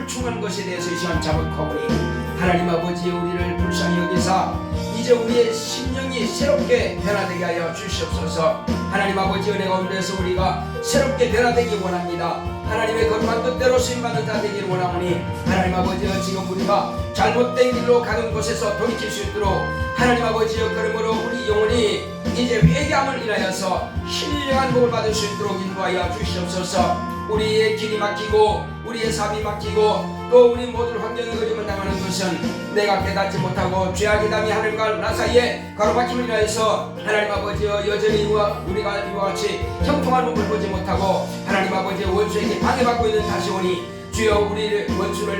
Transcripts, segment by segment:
불충한 것에 대해서 이 시간 자복하오니 하나님 아버지 우리를 불쌍히 여기사 이제 우리의 심령이 새롭게 변화되게 하여 주시옵소서. 하나님 아버지 은혜 가운데서 우리가 새롭게 변화되기 원합니다. 하나님의 거룩한 뜻대로 쓰임받는 자 되기를 원하오니 하나님 아버지여 지금 우리가 잘못된 길로 가는 곳에서 돌이킬 수 있도록 하나님 아버지여 그러므로 우리 영혼이 이제 회개함을 인하여서 신령한 복을 받을 수 있도록 인도하여 주시옵소서. 우리의 길이 막히고 우리의 삶이 막히고 또 우리 모든 환경에 어려움을 당하는 것은 내가 깨닫지 못하고 죄악의 담이 하늘과 나 사이에 가로막힘을 인하여서 하나님 아버지여 여전히 우리가 이와 같이 형통한 몸을 보지 못하고 하나님 아버지의 원수에게 방해받고 있는 다시 오니 주여 우리를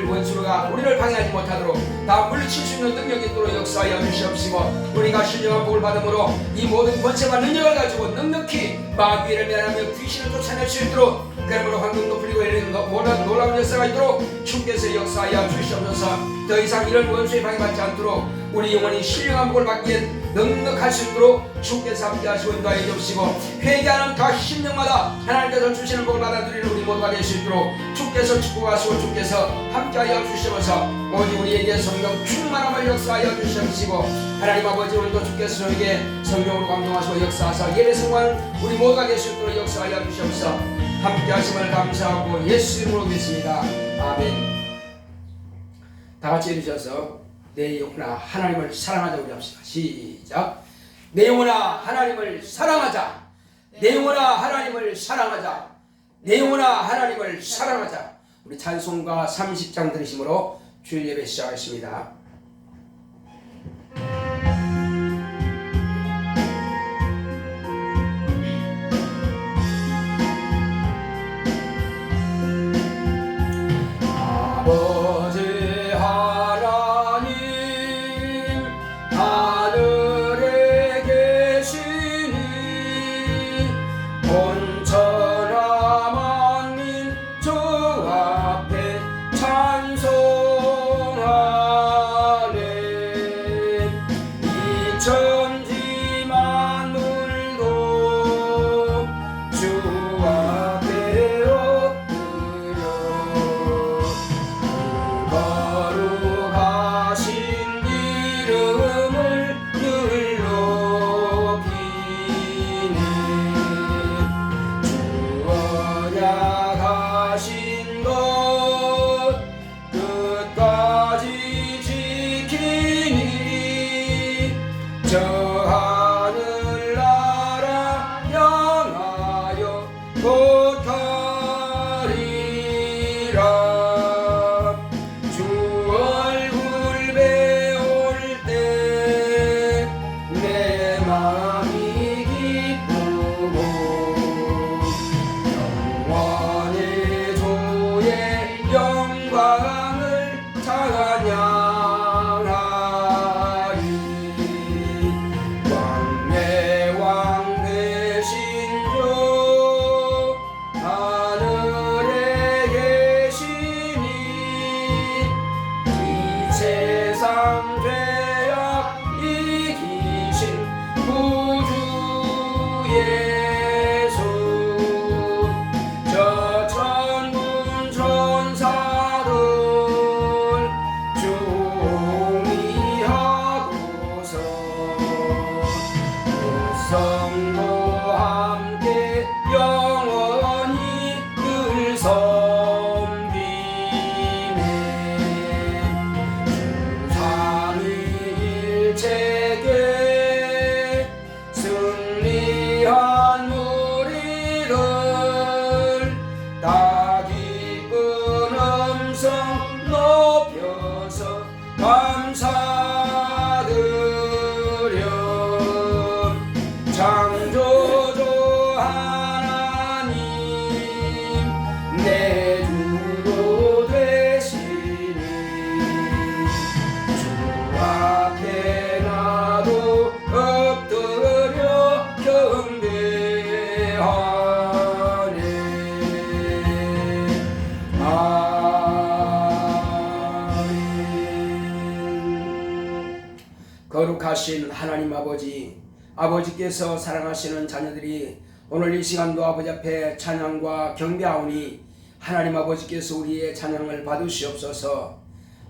원수가 우리를 방해하지 못하도록 다 물리칠 수 있는 능력이 있도록 역사하여 주시옵시고 우리가 신령한 복을 받음으로 이 모든 권세와 능력을 가지고 넉넉히 마귀를 멸하며 귀신을 쫓아낼 수 있도록 그러므로 황금도 풀리고 이런 놀라운 역사가 있도록 주께서 역사하여 주시옵소서. 더 이상 이런 원수에 방해받지 않도록 우리 영혼이 신령한 복을 받기에 넉넉할 수 있도록 주께서 함께 하시고 인도하여 주시고 회개하는 각 심령마다 하나님께서 주시는 복을 받아들이는 우리 모두가 될 수 있도록 주께서 축복하시고 주께서 함께하여 주시면서 오직 우리에게 성령 충만함을 역사하여 주시옵시고 하나님 아버지 오늘도 주께서 저에게 성령으로 감동하시고 역사하사 예배 성공하는 우리 모두가 될 수 있도록 역사하여 주시옵소서. 함께 하심을 감사하고 예수 이름으로 믿습니다. 아멘. 다 같이 이르셔서 내 영혼아 하나님을 사랑하자 우리 합시다. 시작. 내 영혼아 하나님을 사랑하자. 내 영혼아 하나님을 사랑하자. 내 영혼아 하나님을 사랑하자. 우리 찬송가 30장 들으심으로 주일 예배 시작하겠습니다. 거룩하신 하나님 아버지께서 사랑하시는 자녀들이 오늘 이 시간도 아버지 앞에 찬양과 경배하오니 하나님 아버지께서 우리의 찬양을 받으시옵소서.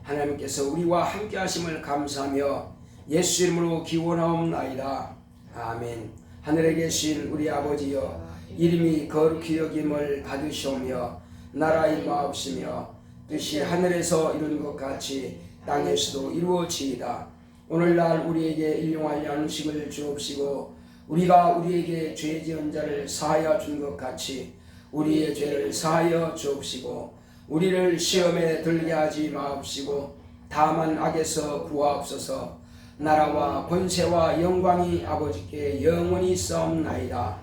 하나님께서 우리와 함께 하심을 감사하며 예수 이름으로 기원하옵나이다. 아멘. 하늘에 계신 우리 아버지여, 이름이 거룩히 여김을 받으시오며 나라 임하옵시며 뜻이 하늘에서 이룬 것 같이 땅에서도 이루어지이다. 오늘날 우리에게 일용할 양식을 주옵시고 우리가 우리에게 죄 지은 자를 사하여 준 것 같이 우리의 죄를 사하여 주옵시고 우리를 시험에 들게 하지 마옵시고 다만 악에서 구하옵소서. 나라와 권세와 영광이 아버지께 영원히 있사옵나이다.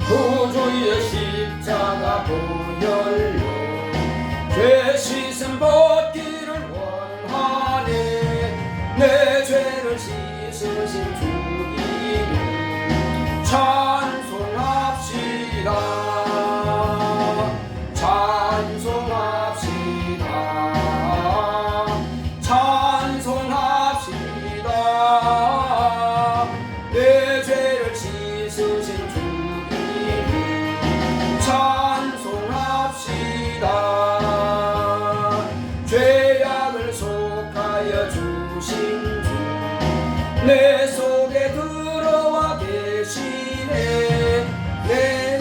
구주의 십자가 보혈로 죄 씻음 받기를 원하네. 내 죄를 씻으신 주 이름 찬송합시다. 찬송합시다. 찬송합시다. 내 죄를 씻으신 주 찬송합시다. 죄악을 속하여 주신 주 내 속에 들어와 계시네. 내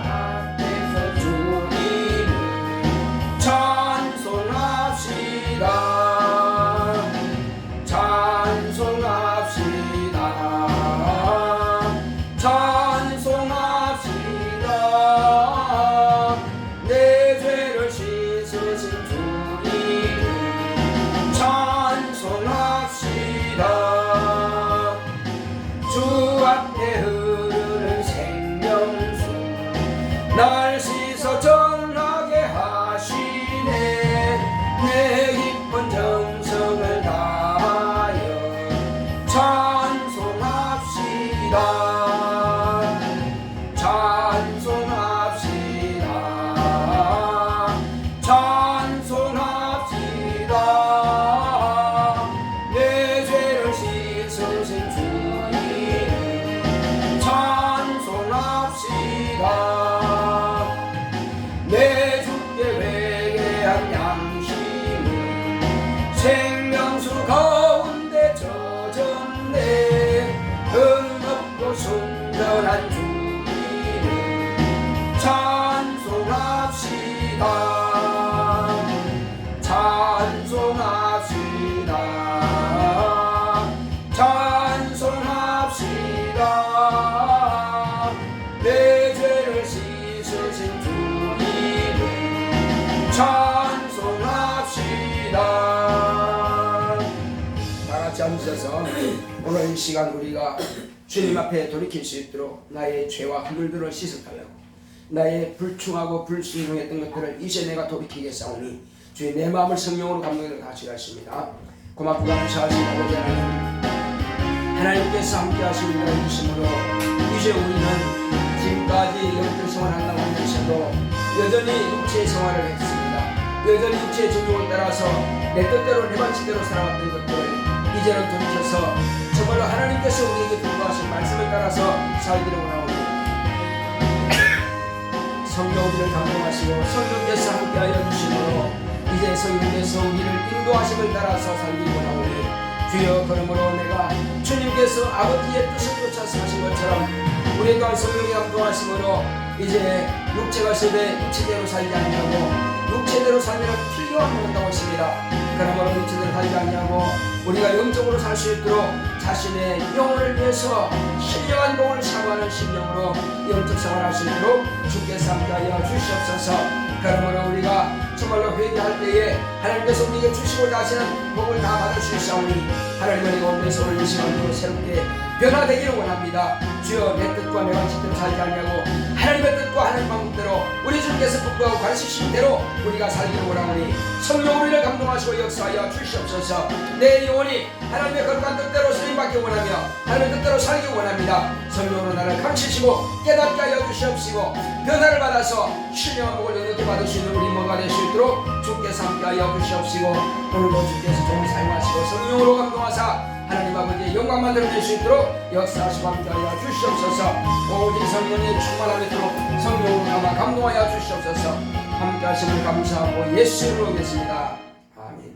앞에서 주 이름 찬송합시다. 찬송합시다. 찬송합시다. 내 죄를 씻으신 주 이름 찬송합시다. 주 앞에 흐르는 생명수 날 씻어 정하게 하시네. 내 깊은 정성을 다하여 찬송합시다. 찬송합시다. 찬송합시다. 내 죄를 씻으신 주 이름 찬송합시다. 내 주께 회개한 양심은 생명수 가운데 젖었네. 흥없고 순전한 주 이름 찬송합시다. 찬송합시다. 찬송합시다. 내 죄를 씻으신 주 이름 찬송합시다. 다같이 앉으셔서 오늘 이 시간 우리가 주님 앞에 돌이킬 수 있도록 나의 죄와 허물들을 씻어달라고, 나의 불충하고 불순종했던 것들을 이제 내가 돌이키겠사오니 주의 내 마음을 성령으로 감동을 같이 하십니다. 고맙고 감사하신 아버지 하나님께서 함께 하시는 걸 주심으로 이제 우리는 지금까지 영적 생활한다고 하면서도 여전히 육체의 생활을 했습니다. 여전히 육체의 정욕을 따라서 내 뜻대로 내 방식대로 살아왔던 것들을 이제는 돌이켜서 정말로 하나님께서 우리에게 부과하신 말씀을 따라서 살기를 원하오니 성령 우리를 감동하시고 성령께서 함께하여 주심으로 이제 성령께서 우리를 인도하심을 따라서 살기를 원하오니 주여, 그러므로 내가 주님께서 아버지의 뜻을 쫓아서 하신 것처럼 우리 또한 성령이 감동하심으로 이제 육체가 세대 육체대로 살지 아니하고 육체대로 살면 틀려만 한다고 하십니다. 그러므로 미치들 하지 않냐고 우리가 영적으로 살 수 있도록 자신의 영혼을 위해서 신령한 복을 사모하는 심령으로 영적 생활할 수 있도록 주께서 함께하여 주시옵소서. 그러므로 우리가 정말로 회개할 때에 하나님께서 우리에게 주시고자 하시는 복을 다 받을 수 있사오니 하나님의 은혜가 오면서 오늘 이 시간으로 새롭게 변화되기를 원합니다. 주여 내 뜻과 내 방식대로 살지 아니하고 하나님의 뜻과 하나님 방법대로 우리 주께서 뜻하고 가르치신 대로 우리가 살기를 원하오니 성령 우리를 감동하시고 역사하여 주시옵소서. 내 영혼이 하나님의 거룩한 뜻대로 쓰임받기 원하며 하나님의 뜻대로 살기 원합니다. 성령으로 나를 감치시고 깨닫게 하여 주시옵시고 변화를 받아서 신령한 복을 영역에 받을 수 있는 우리 모두가 될 수 있도록 주께서 함께하여 주시옵시고 오늘도 주께서 종을 사용하시고 성령으로 감동하사 하나님 아버지의 영광만 드러낼 수 있도록 역사하시고 함께하여 주시옵소서. 오직 성령의 충만함이 있도록 성령으로 남아 감동하여 주시옵소서. 함께하심을 감사하고 예수 이름으로 오겠습니다. 아멘.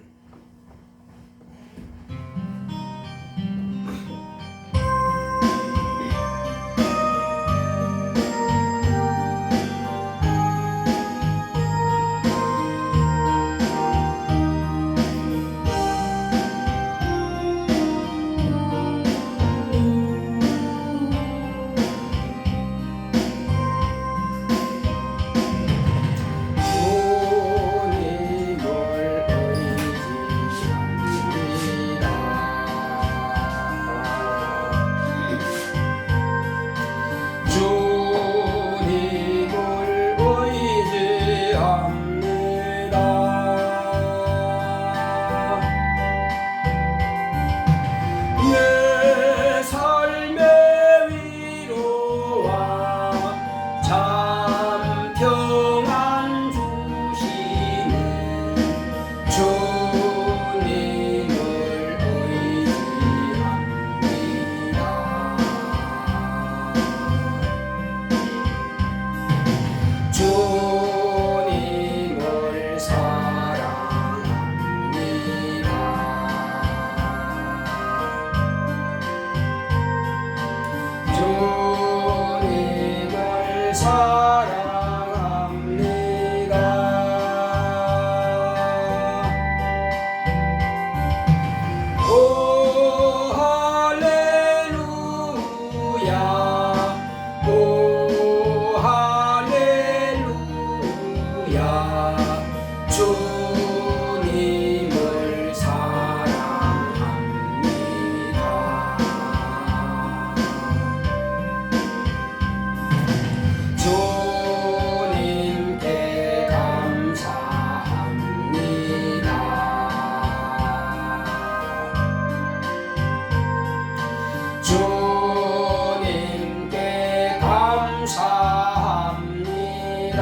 주님을 사랑합니다. 주님께 감사합니다. 주님께 감사합니다.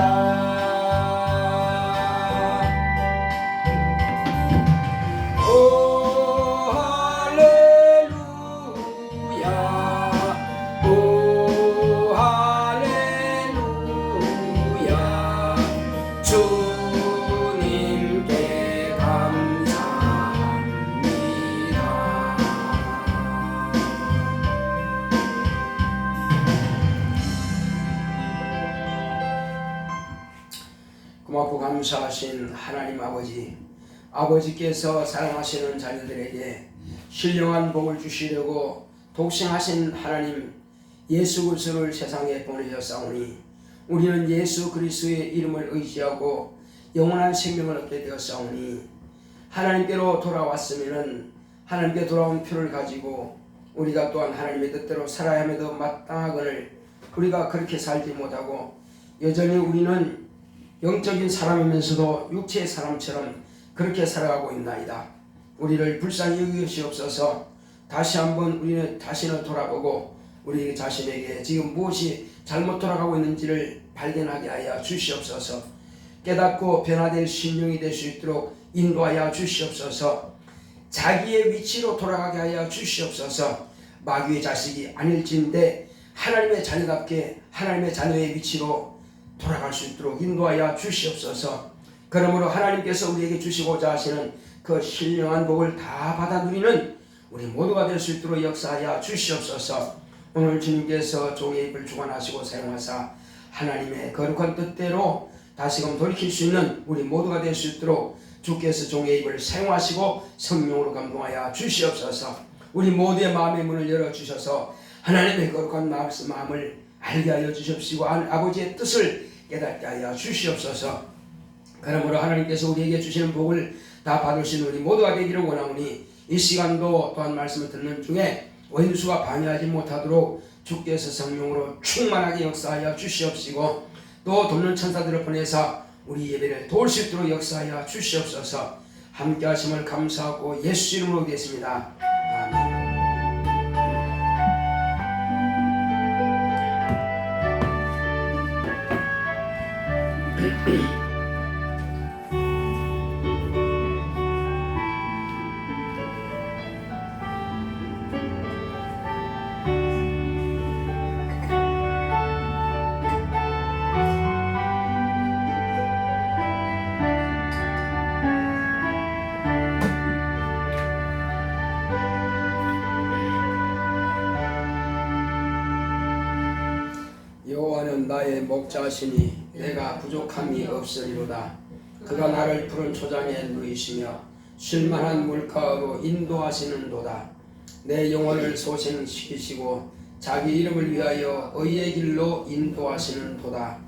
주님께 감사합니다. 고맙고 감사하신 하나님 아버지께서 사랑하시는 자녀들에게 신령한 복을 주시려고 독생하신 하나님 예수 그리스도를 세상에 보내셨사오니 우리는 예수 그리스도의 이름을 의지하고 영원한 생명을 얻게 되었사오니 하나님께로 돌아왔으면 하나님께 돌아온 표를 가지고 우리가 또한 하나님의 뜻대로 살아야 함에도 마땅하거늘 우리가 그렇게 살지 못하고 여전히 우리는 영적인 사람이면서도 육체의 사람처럼 그렇게 살아가고 있나이다. 우리를 불쌍히 여기시옵소서. 다시 한번 우리는 자신을 돌아보고 우리 자신에게 지금 무엇이 잘못 돌아가고 있는지를 발견하게 하여 주시옵소서. 깨닫고 변화될 심령이 될 수 있도록 인도하여 주시옵소서. 자기의 위치로 돌아가게 하여 주시옵소서. 마귀의 자식이 아닐진데 하나님의 자녀답게 하나님의 자녀의 위치로 돌아갈 수 있도록 인도하여 주시옵소서. 그러므로 하나님께서 우리에게 주시고자 하시는 그 신령한 복을 다 받아 누리는 우리 모두가 될 수 있도록 역사하여 주시옵소서. 오늘 주님께서 종의 입을 주관하시고 사용하사 하나님의 거룩한 뜻대로 다시금 돌이킬 수 있는 우리 모두가 될 수 있도록 주께서 종의 입을 사용하시고 성령으로 감동하여 주시옵소서. 우리 모두의 마음의 문을 열어주셔서 하나님의 거룩한 마음을 알게 하여 주십시고 아버지의 뜻을 깨닫게 하여 주시옵소서. 그러므로 하나님께서 우리에게 주시는 복을 다 받으신 우리 모두가 되기를 원하오니 이 시간도 또한 말씀을 듣는 중에 원수가 방해하지 못하도록 주께서 성령으로 충만하게 역사하여 주시옵시고 또 돕는 천사들을 보내서 우리 예배를 도울 수 있도록 역사하여 주시옵소서. 함께 하심을 감사하고 예수 이름으로 기도했습니다. 아멘. 여호와는 나의 목자시니 내가 부족함이 없으리로다. 그가 나를 푸른 초장에 누이시며 쉴만한 물가로 인도하시는도다. 내 영혼을 소생시키시고 자기 이름을 위하여 의의 길로 인도하시는도다.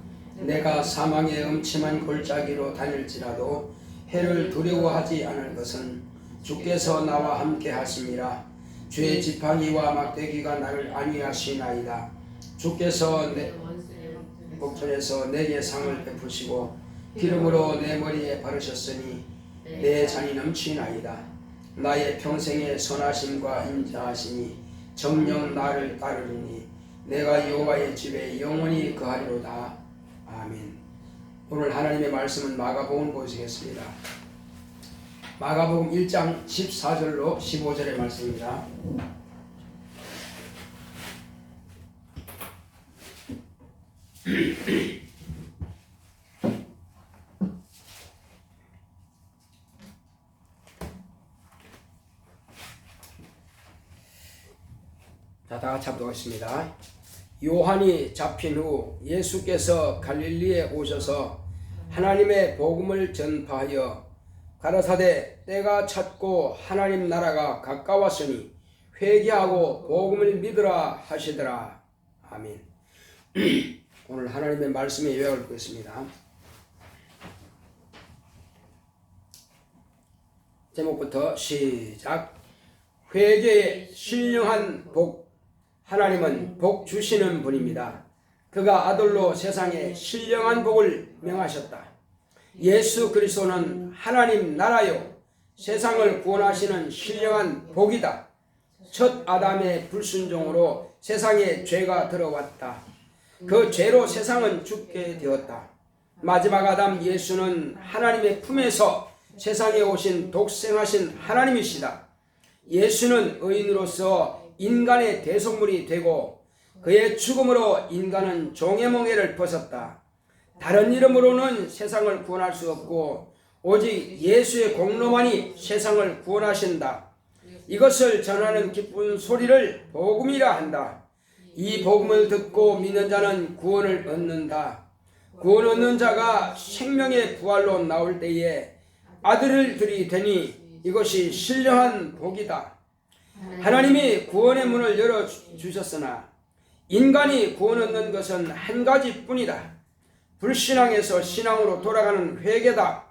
내가 사망의 음침한 골짜기로 다닐지라도 해를 두려워하지 않을 것은 주께서 나와 함께 하심이라. 주의 지팡이와 막대기가 나를 안위하시나이다. 주께서 내 목전에서 내게 상을 베푸시고 기름으로 내 머리에 바르셨으니 내 잔이 넘치나이다. 나의 평생의 선하심과 인자하심이 정녕 나를 따르리니 내가 여호와의 집에 영원히 거하리로다. 아멘. 오늘 하나님의 말씀은 마가복음 보시겠습니다. 마가복음 1장 14절로 15절의 말씀입니다. 자, 다 같이 합독하겠습니다. 요한이 잡힌 후 예수께서 갈릴리에 오셔서 하나님의 복음을 전파하여 가라사대 때가 찼고 하나님 나라가 가까웠으니 회개하고 복음을 믿으라 하시더라. 아멘. 오늘 하나님의 말씀의 요약을 듣겠습니다. 제목부터 시작. 회개의 신령한 복. 하나님은 복 주시는 분입니다. 그가 아들로 세상에 신령한 복을 명하셨다. 예수 그리스도는 하나님 나라요 세상을 구원하시는 신령한 복이다. 첫 아담의 불순종으로 세상에 죄가 들어왔다. 그 죄로 세상은 죽게 되었다. 마지막 아담 예수는 하나님의 품에서 세상에 오신 독생하신 하나님이시다. 예수는 의인으로서 인간의 대속물이 되고 그의 죽음으로 인간은 종의 멍에를 벗었다. 다른 이름으로는 세상을 구원할 수 없고 오직 예수의 공로만이 세상을 구원하신다. 이것을 전하는 기쁜 소리를 복음이라 한다. 이 복음을 듣고 믿는 자는 구원을 얻는다. 구원 얻는 자가 생명의 부활로 나올 때에 아들을 들이되니 이것이 신령한 복이다. 하나님이 구원의 문을 열어주셨으나 인간이 구원 얻는 것은 한 가지뿐이다. 불신앙에서 신앙으로 돌아가는 회개다.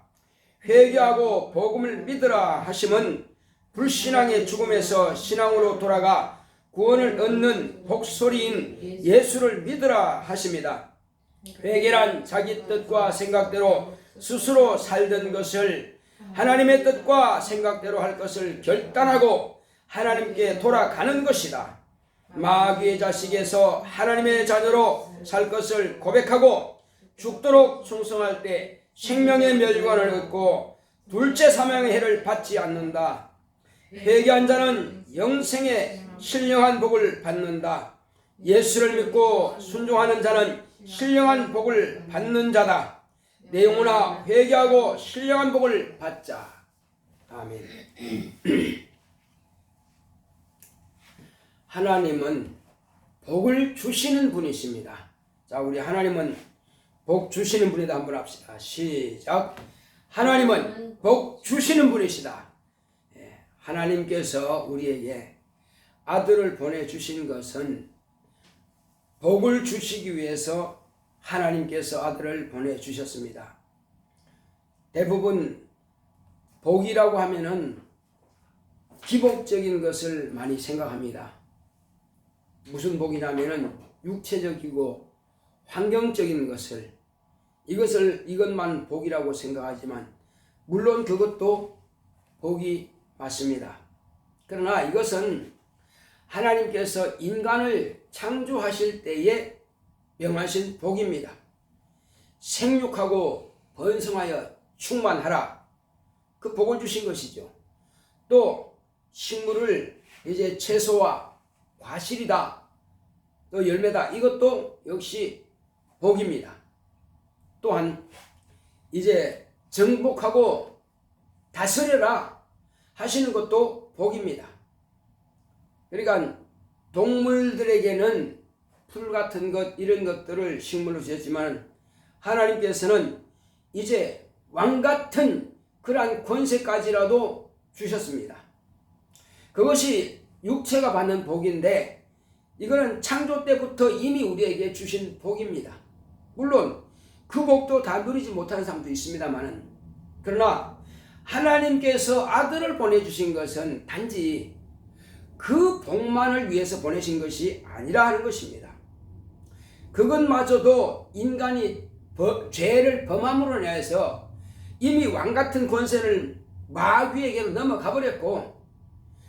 회개하고 복음을 믿으라 하심은 불신앙의 죽음에서 신앙으로 돌아가 구원을 얻는 복소리인 예수를 믿으라 하십니다. 회개란 자기 뜻과 생각대로 스스로 살던 것을 하나님의 뜻과 생각대로 할 것을 결단하고 하나님께 돌아가는 것이다. 마귀의 자식에서 하나님의 자녀로 살 것을 고백하고 죽도록 충성할 때 생명의 멸관을 얻고 둘째 사망의 해를 받지 않는다. 회개한 자는 영생의 신령한 복을 받는다. 예수를 믿고 순종하는 자는 신령한 복을 받는 자다. 내 영혼아 회개하고 신령한 복을 받자. 아멘. 하나님은 복을 주시는 분이십니다. 자, 우리 하나님은 복 주시는 분이다 한번 합시다. 시작. 하나님은 복 주시는 분이시다. 하나님께서 우리에게 아들을 보내주신 것은 복을 주시기 위해서 하나님께서 아들을 보내주셨습니다. 대부분 복이라고 하면은 기복적인 것을 많이 생각합니다. 무슨 복이냐면은 육체적이고 환경적인 것을 이것만 복이라고 생각하지만 물론 그것도 복이 맞습니다. 그러나 이것은 하나님께서 인간을 창조하실 때에 명하신 복입니다. 생육하고 번성하여 충만하라. 그 복을 주신 것이죠. 또 식물을 이제 채소와 과실이다. 또 열매다. 이것도 역시 복입니다. 또한 이제 정복하고 다스려라 하시는 것도 복입니다. 그러니까 동물들에게는 풀 같은 것 이런 것들을 식물로 주셨지만 하나님께서는 이제 왕 같은 그러한 권세까지라도 주셨습니다. 그것이 육체가 받는 복인데 이거는 창조 때부터 이미 우리에게 주신 복입니다. 물론 그 복도 다 누리지 못하는 사람도 있습니다만 그러나 하나님께서 아들을 보내주신 것은 단지 그 복만을 위해서 보내신 것이 아니라 하는 것입니다. 그것마저도 인간이 죄를 범함으로 인해서 이미 왕같은 권세를 마귀에게로 넘어가 버렸고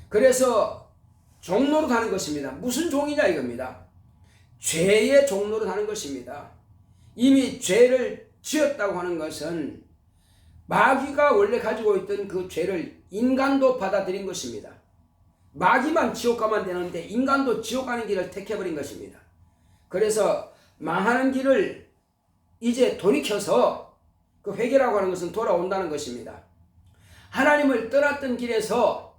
그래서 종로로 가는 것입니다. 무슨 종이냐 이겁니다. 죄의 종로로 가는 것입니다. 이미 죄를 지었다고 하는 것은 마귀가 원래 가지고 있던 그 죄를 인간도 받아들인 것입니다. 마귀만 지옥 가면 되는데 인간도 지옥 가는 길을 택해버린 것입니다. 그래서 망하는 길을 이제 돌이켜서 그 회개라고 하는 것은 돌아온다는 것입니다. 하나님을 떠났던 길에서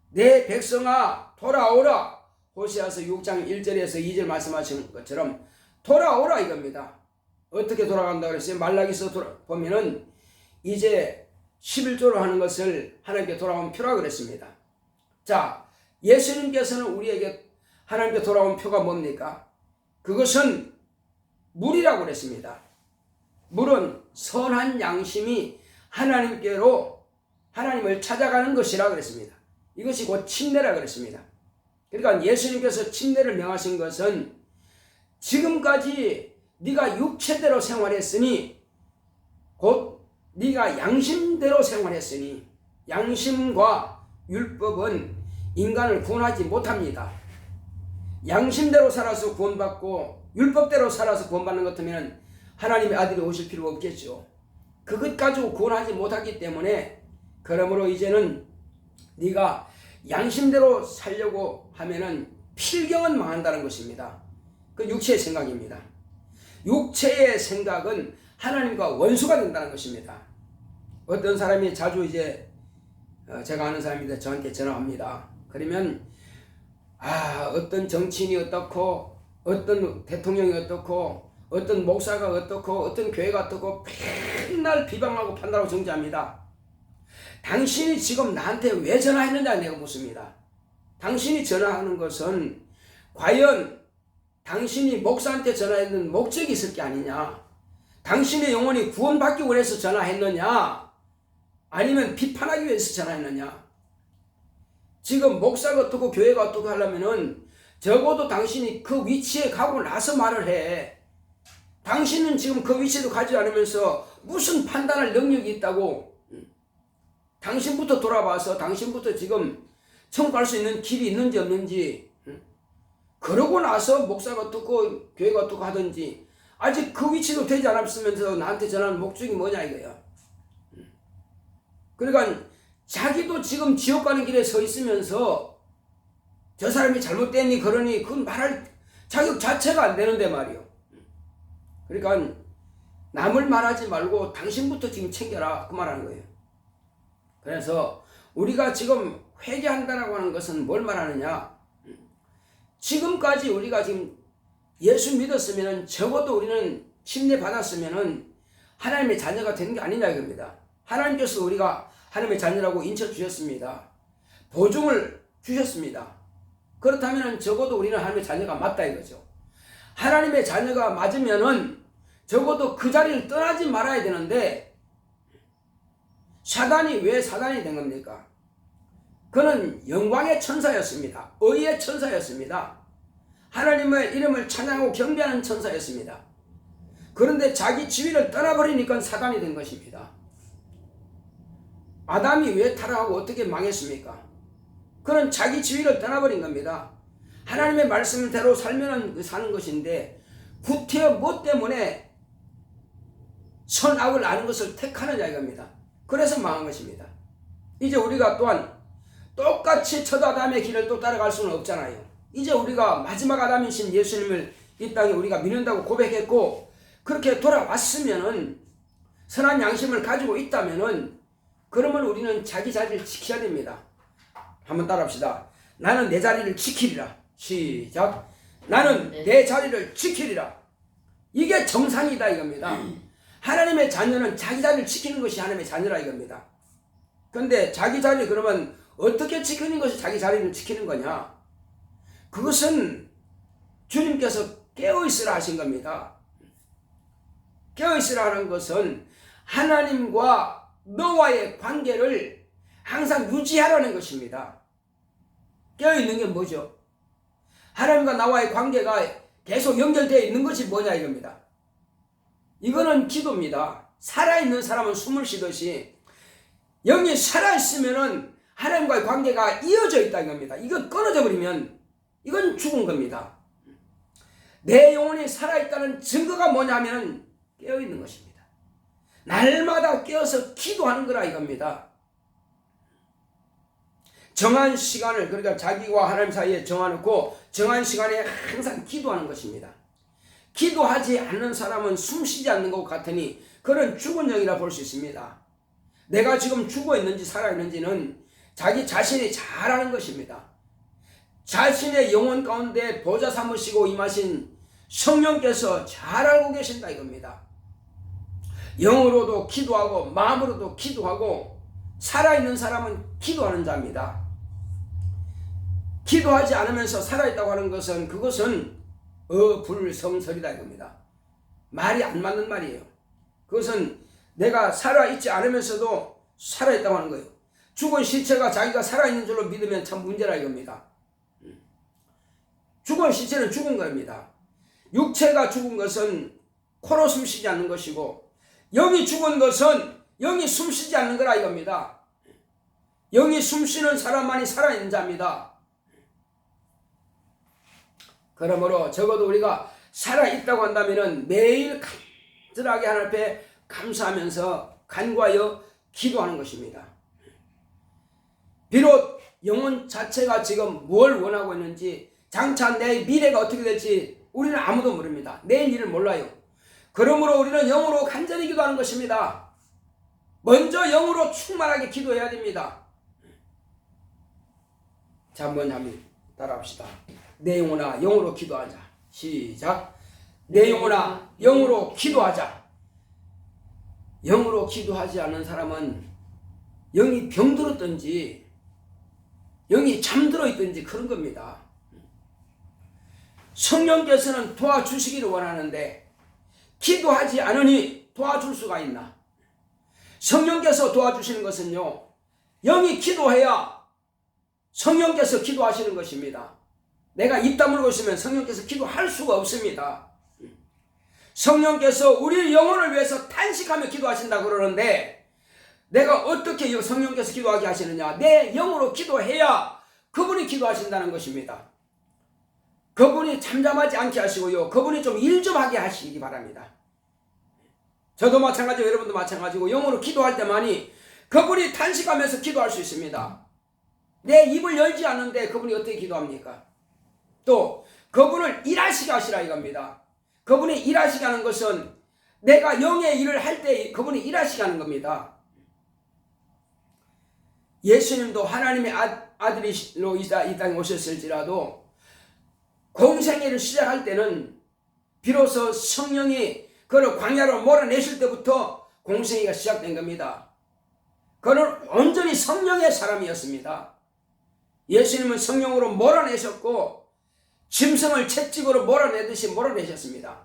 내 백성아 돌아오라. 호세아서 6장 1절에서 2절 말씀하신 것처럼 돌아오라 이겁니다. 어떻게 돌아간다고 그랬어요? 말라기서 보면은 이제 11조로 하는 것을 하나님께 돌아온 표라고 그랬습니다. 자, 예수님께서는 우리에게 하나님께 돌아온 표가 뭡니까? 그것은 물이라고 그랬습니다. 물은 선한 양심이 하나님께로 하나님을 찾아가는 것이라고 그랬습니다. 이것이 곧 침례라고 그랬습니다. 그러니까 예수님께서 침례를 명하신 것은 지금까지 네가 육체대로 생활했으니 곧 네가 양심대로 생활했으니 양심과 율법은 인간을 구원하지 못합니다. 양심대로 살아서 구원받고 율법대로 살아서 구원받는 것 같으면 하나님의 아들이 오실 필요가 없겠죠. 그것 가지고 구원하지 못하기 때문에 그러므로 이제는 네가 양심대로 살려고 하면은 필경은 망한다는 것입니다. 그 육체의 생각입니다. 육체의 생각은 하나님과 원수가 된다는 것입니다. 어떤 사람이 자주 이제 제가 아는 사람인데 저한테 전화합니다. 그러면 어떤 정치인이 어떻고 어떤 대통령이 어떻고 어떤 목사가 어떻고 어떤 교회가 어떻고 맨날 비방하고 판단하고 정죄합니다. 당신이 지금 나한테 왜 전화했느냐 내가 묻습니다. 당신이 전화하는 것은 과연 당신이 목사한테 전화했는 목적이 있을 게 아니냐? 당신의 영혼이 구원받기 위해서 전화했느냐? 아니면 비판하기 위해서 전화했느냐? 지금 목사가 어떻고 교회가 어떻고 하려면은 적어도 당신이 그 위치에 가고 나서 말을 해. 당신은 지금 그 위치도 가지 않으면서 무슨 판단할 능력이 있다고? 당신부터 돌아봐서 당신부터 지금 천국 갈 수 있는 길이 있는지 없는지 그러고 나서 목사가 어떻고 교회가 어떻고 하든지 아직 그 위치도 되지 않았으면서 나한테 전하는 목적이 뭐냐 이거야. 그러니까 자기도 지금 지옥 가는 길에 서 있으면서 저 사람이 잘못됐니 그러니 그건 말할 자격 자체가 안 되는데 말이요. 그러니까 남을 말하지 말고 당신부터 지금 챙겨라 그 말하는 거예요. 그래서 우리가 지금 회개한다라고 하는 것은 뭘 말하느냐? 지금까지 우리가 지금 예수 믿었으면 적어도 우리는 침례 받았으면 하나님의 자녀가 되는 게 아니냐 이겁니다. 하나님께서 우리가 하나님의 자녀라고 인쳐 주셨습니다. 보증을 주셨습니다. 그렇다면 적어도 우리는 하나님의 자녀가 맞다 이거죠. 하나님의 자녀가 맞으면은 적어도 그 자리를 떠나지 말아야 되는데 사단이 왜 사단이 된 겁니까? 그는 영광의 천사였습니다. 의의 천사였습니다. 하나님의 이름을 찬양하고 경배하는 천사였습니다. 그런데 자기 지위를 떠나버리니까 사단이 된 것입니다. 아담이 왜 타락하고 어떻게 망했습니까? 그는 자기 지위를 떠나버린 겁니다. 하나님의 말씀대로 살면 사는 것인데 구태여 뭐 때문에 선악을 아는 것을 택하느냐 이겁니다. 그래서 망한 것입니다. 이제 우리가 또한 똑같이 첫 아담의 길을 또 따라갈 수는 없잖아요. 이제 우리가 마지막 아담이신 예수님을 이 땅에 우리가 믿는다고 고백했고 그렇게 돌아왔으면은 선한 양심을 가지고 있다면은 그러면 우리는 자기 자리를 지켜야 됩니다. 한번 따라합시다. 나는 내 자리를 지키리라. 시작. 나는 내 자리를 지키리라. 이게 정상이다 이겁니다. 하나님의 자녀는 자기 자리를 지키는 것이 하나님의 자녀라 이겁니다. 그런데 자기 자리 그러면 어떻게 지키는 것이 자기 자리를 지키는 거냐? 그것은 주님께서 깨어있으라 하신 겁니다. 깨어있으라 하는 것은 하나님과 너와의 관계를 항상 유지하라는 것입니다. 깨어있는 게 뭐죠? 하나님과 나와의 관계가 계속 연결되어 있는 것이 뭐냐 이겁니다. 이거는 기도입니다. 살아있는 사람은 숨을 쉬듯이 영이 살아있으면은 하나님과의 관계가 이어져 있다 이겁니다. 이거 끊어져 버리면 이건 죽은 겁니다. 내 영혼이 살아있다는 증거가 뭐냐면 깨어있는 것입니다. 날마다 깨어서 기도하는 거라 이겁니다. 정한 시간을 그러니까 자기와 하나님 사이에 정해놓고 정한 시간에 항상 기도하는 것입니다. 기도하지 않는 사람은 숨쉬지 않는 것 같으니 그는 죽은 영이라 볼 수 있습니다. 내가 지금 죽어 있는지 살아 있는지는 자기 자신이 잘 아는 것입니다. 자신의 영혼 가운데 보좌 삼으시고 임하신 성령께서 잘 알고 계신다 이겁니다. 영으로도 기도하고 마음으로도 기도하고 살아있는 사람은 기도하는 자입니다. 기도하지 않으면서 살아있다고 하는 것은 그것은 어불성설이다 이겁니다. 말이 안 맞는 말이에요. 그것은 내가 살아있지 않으면서도 살아있다고 하는 거예요. 죽은 시체가 자기가 살아있는 줄로 믿으면 참 문제라 이겁니다. 죽은 시체는 죽은 겁니다. 육체가 죽은 것은 코로 숨쉬지 않는 것이고 영이 죽은 것은 영이 숨쉬지 않는 거라 이겁니다. 영이 숨쉬는 사람만이 살아있는 자입니다. 그러므로 적어도 우리가 살아있다고 한다면 매일 간절하게 하나님 앞에 감사하면서 간구하여 기도하는 것입니다. 비록 영혼 자체가 지금 뭘 원하고 있는지 장차 내 미래가 어떻게 될지 우리는 아무도 모릅니다. 내일 일을 몰라요. 그러므로 우리는 영으로 간절히 기도하는 것입니다. 먼저 영으로 충만하게 기도해야 됩니다. 자, 먼저 한번 따라합시다. 내 영혼아 영으로 기도하자. 시작. 내 영혼아 영으로 기도하자. 영으로 기도하지 않는 사람은 영이 병들었든지 영이 잠들어 있든지 그런 겁니다. 성령께서는 도와주시기를 원하는데 기도하지 않으니 도와줄 수가 있나? 성령께서 도와주시는 것은요, 영이 기도해야 성령께서 기도하시는 것입니다. 내가 입 다물고 있으면 성령께서 기도할 수가 없습니다. 성령께서 우리 영혼을 위해서 탄식하며 기도하신다 그러는데 내가 어떻게 성령께서 기도하게 하시느냐? 내 영으로 기도해야 그분이 기도하신다는 것입니다. 그분이 잠잠하지 않게 하시고요, 그분이 좀 일 좀 하게 하시기 바랍니다. 저도 마찬가지고 여러분도 마찬가지고 영으로 기도할 때만이 그분이 탄식하면서 기도할 수 있습니다. 내 입을 열지 않는데 그분이 어떻게 기도합니까? 또 그분을 일하시게 하시라 이겁니다. 그분이 일하시게 하는 것은 내가 영의 일을 할 때 그분이 일하시게 하는 겁니다. 예수님도 하나님의 아들이로 이 땅에 오셨을지라도 공생애를 시작할 때는 비로소 성령이 그를 광야로 몰아내실 때부터 공생애가 시작된 겁니다. 그는 온전히 성령의 사람이었습니다. 예수님은 성령으로 몰아내셨고 짐승을 채찍으로 몰아내듯이 몰아내셨습니다.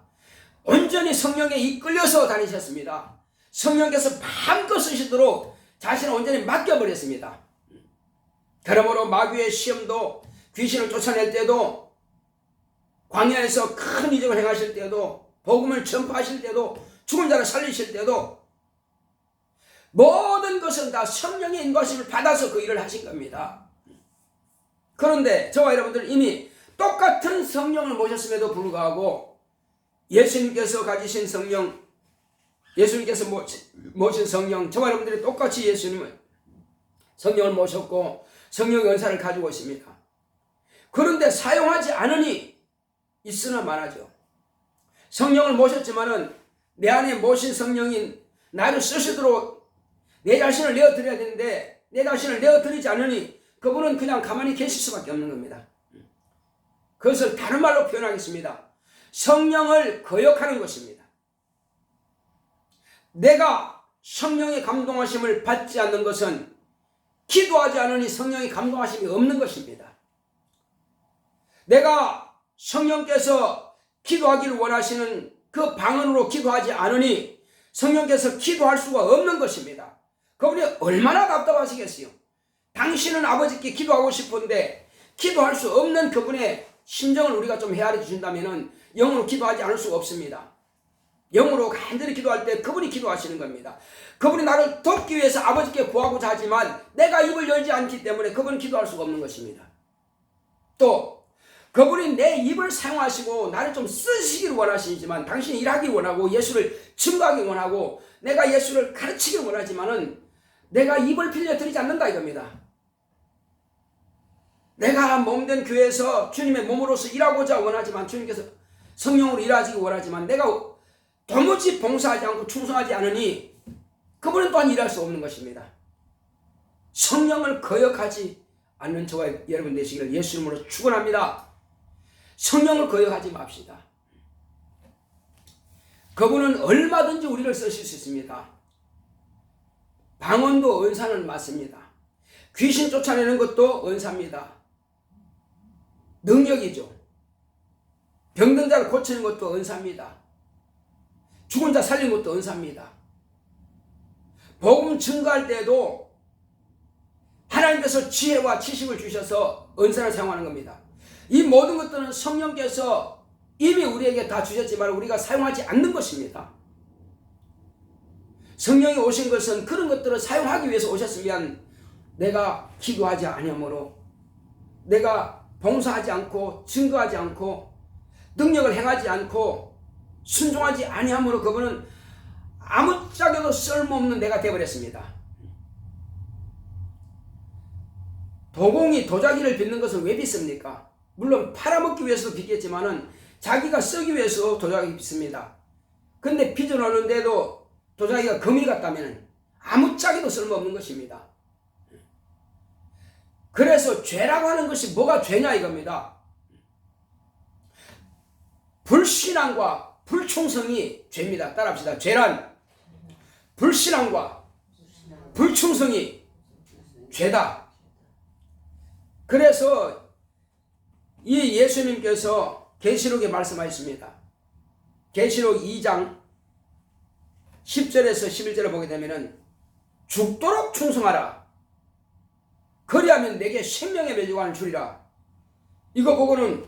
온전히 성령에 이끌려서 다니셨습니다. 성령께서 마음껏 쓰시도록 자신을 온전히 맡겨버렸습니다. 그러므로 마귀의 시험도, 귀신을 쫓아낼 때도, 광야에서 큰 이적을 행하실 때도, 복음을 전파하실 때도, 죽은 자를 살리실 때도 모든 것은 다 성령의 인도하심을 받아서 그 일을 하신 겁니다. 그런데 저와 여러분들은 이미 똑같은 성령을 모셨음에도 불구하고 예수님께서 가지신 성령, 예수님께서 모신 성령, 저와 여러분들이 똑같이 예수님을 성령을 모셨고 성령의 은사를 가지고 있습니다. 그런데 사용하지 않으니 있으나 마나죠. 성령을 모셨지만은 내 안에 모신 성령인 나를 쓰시도록 내 자신을 내어드려야 되는데 내 자신을 내어드리지 않으니 그분은 그냥 가만히 계실 수밖에 없는 겁니다. 그것을 다른 말로 표현하겠습니다. 성령을 거역하는 것입니다. 내가 성령의 감동하심을 받지 않는 것은 기도하지 않으니 성령의 감동하심이 없는 것입니다. 내가 성령께서 기도하기를 원하시는 그 방언으로 기도하지 않으니 성령께서 기도할 수가 없는 것입니다. 그분이 얼마나 답답하시겠어요. 당신은 아버지께 기도하고 싶은데 기도할 수 없는 그분의 심정을 우리가 좀 헤아려 주신다면 영으로 기도하지 않을 수가 없습니다. 영으로 간절히 기도할 때 그분이 기도하시는 겁니다. 그분이 나를 돕기 위해서 아버지께 구하고자 하지만 내가 입을 열지 않기 때문에 그분은 기도할 수가 없는 것입니다. 또 그분이 내 입을 사용하시고 나를 좀 쓰시기를 원하시지만 당신이 일하기를 원하고 예수를 증거하기 원하고 내가 예수를 가르치기를 원하지만은 내가 입을 빌려드리지 않는다 이겁니다. 내가 몸된 교회에서 주님의 몸으로서 일하고자 원하지만 주님께서 성령으로 일하기 원하지만 내가 도무지 봉사하지 않고 충성하지 않으니 그분은 또한 일할 수 없는 것입니다. 성령을 거역하지 않는 저와 여러분 되시기를 예수님으로 축원합니다. 성령을 거역하지 맙시다. 그분은 얼마든지 우리를 쓰실 수 있습니다. 방언도 은사는 맞습니다. 귀신 쫓아내는 것도 은사입니다. 능력이죠. 병든 자를 고치는 것도 은사입니다. 죽은 자 살리는 것도 은사입니다. 복음 증거할 때에도 하나님께서 지혜와 지식을 주셔서 은사를 사용하는 겁니다. 이 모든 것들은 성령께서 이미 우리에게 다 주셨지만 우리가 사용하지 않는 것입니다. 성령이 오신 것은 그런 것들을 사용하기 위해서 오셨으면 내가 기도하지 아니하므로 내가 봉사하지 않고 증거하지 않고 능력을 행하지 않고 순종하지 아니하므로 그분은 아무짝에도 쓸모없는 내가 되어버렸습니다. 도공이 도자기를 빚는 것은 왜 빚습니까? 물론 팔아먹기 위해서도 빚겠지만은 자기가 쓰기 위해서 도자기 빚습니다. 근데 빚어놓는데도 도자기가 금이 같다면 아무짝에도 쓸모없는 것입니다. 그래서 죄라고 하는 것이 뭐가 죄냐 이겁니다. 불신앙과 불충성이 죄입니다. 따라합시다. 죄란 불신앙과 불충성이 죄다. 그래서 이 예수님께서 계시록에 말씀하셨습니다. 계시록 2장 10절에서 11절을 보게 되면은 죽도록 충성하라. 그리하면 내게 생명의 매주관을 주리라. 이거 보고는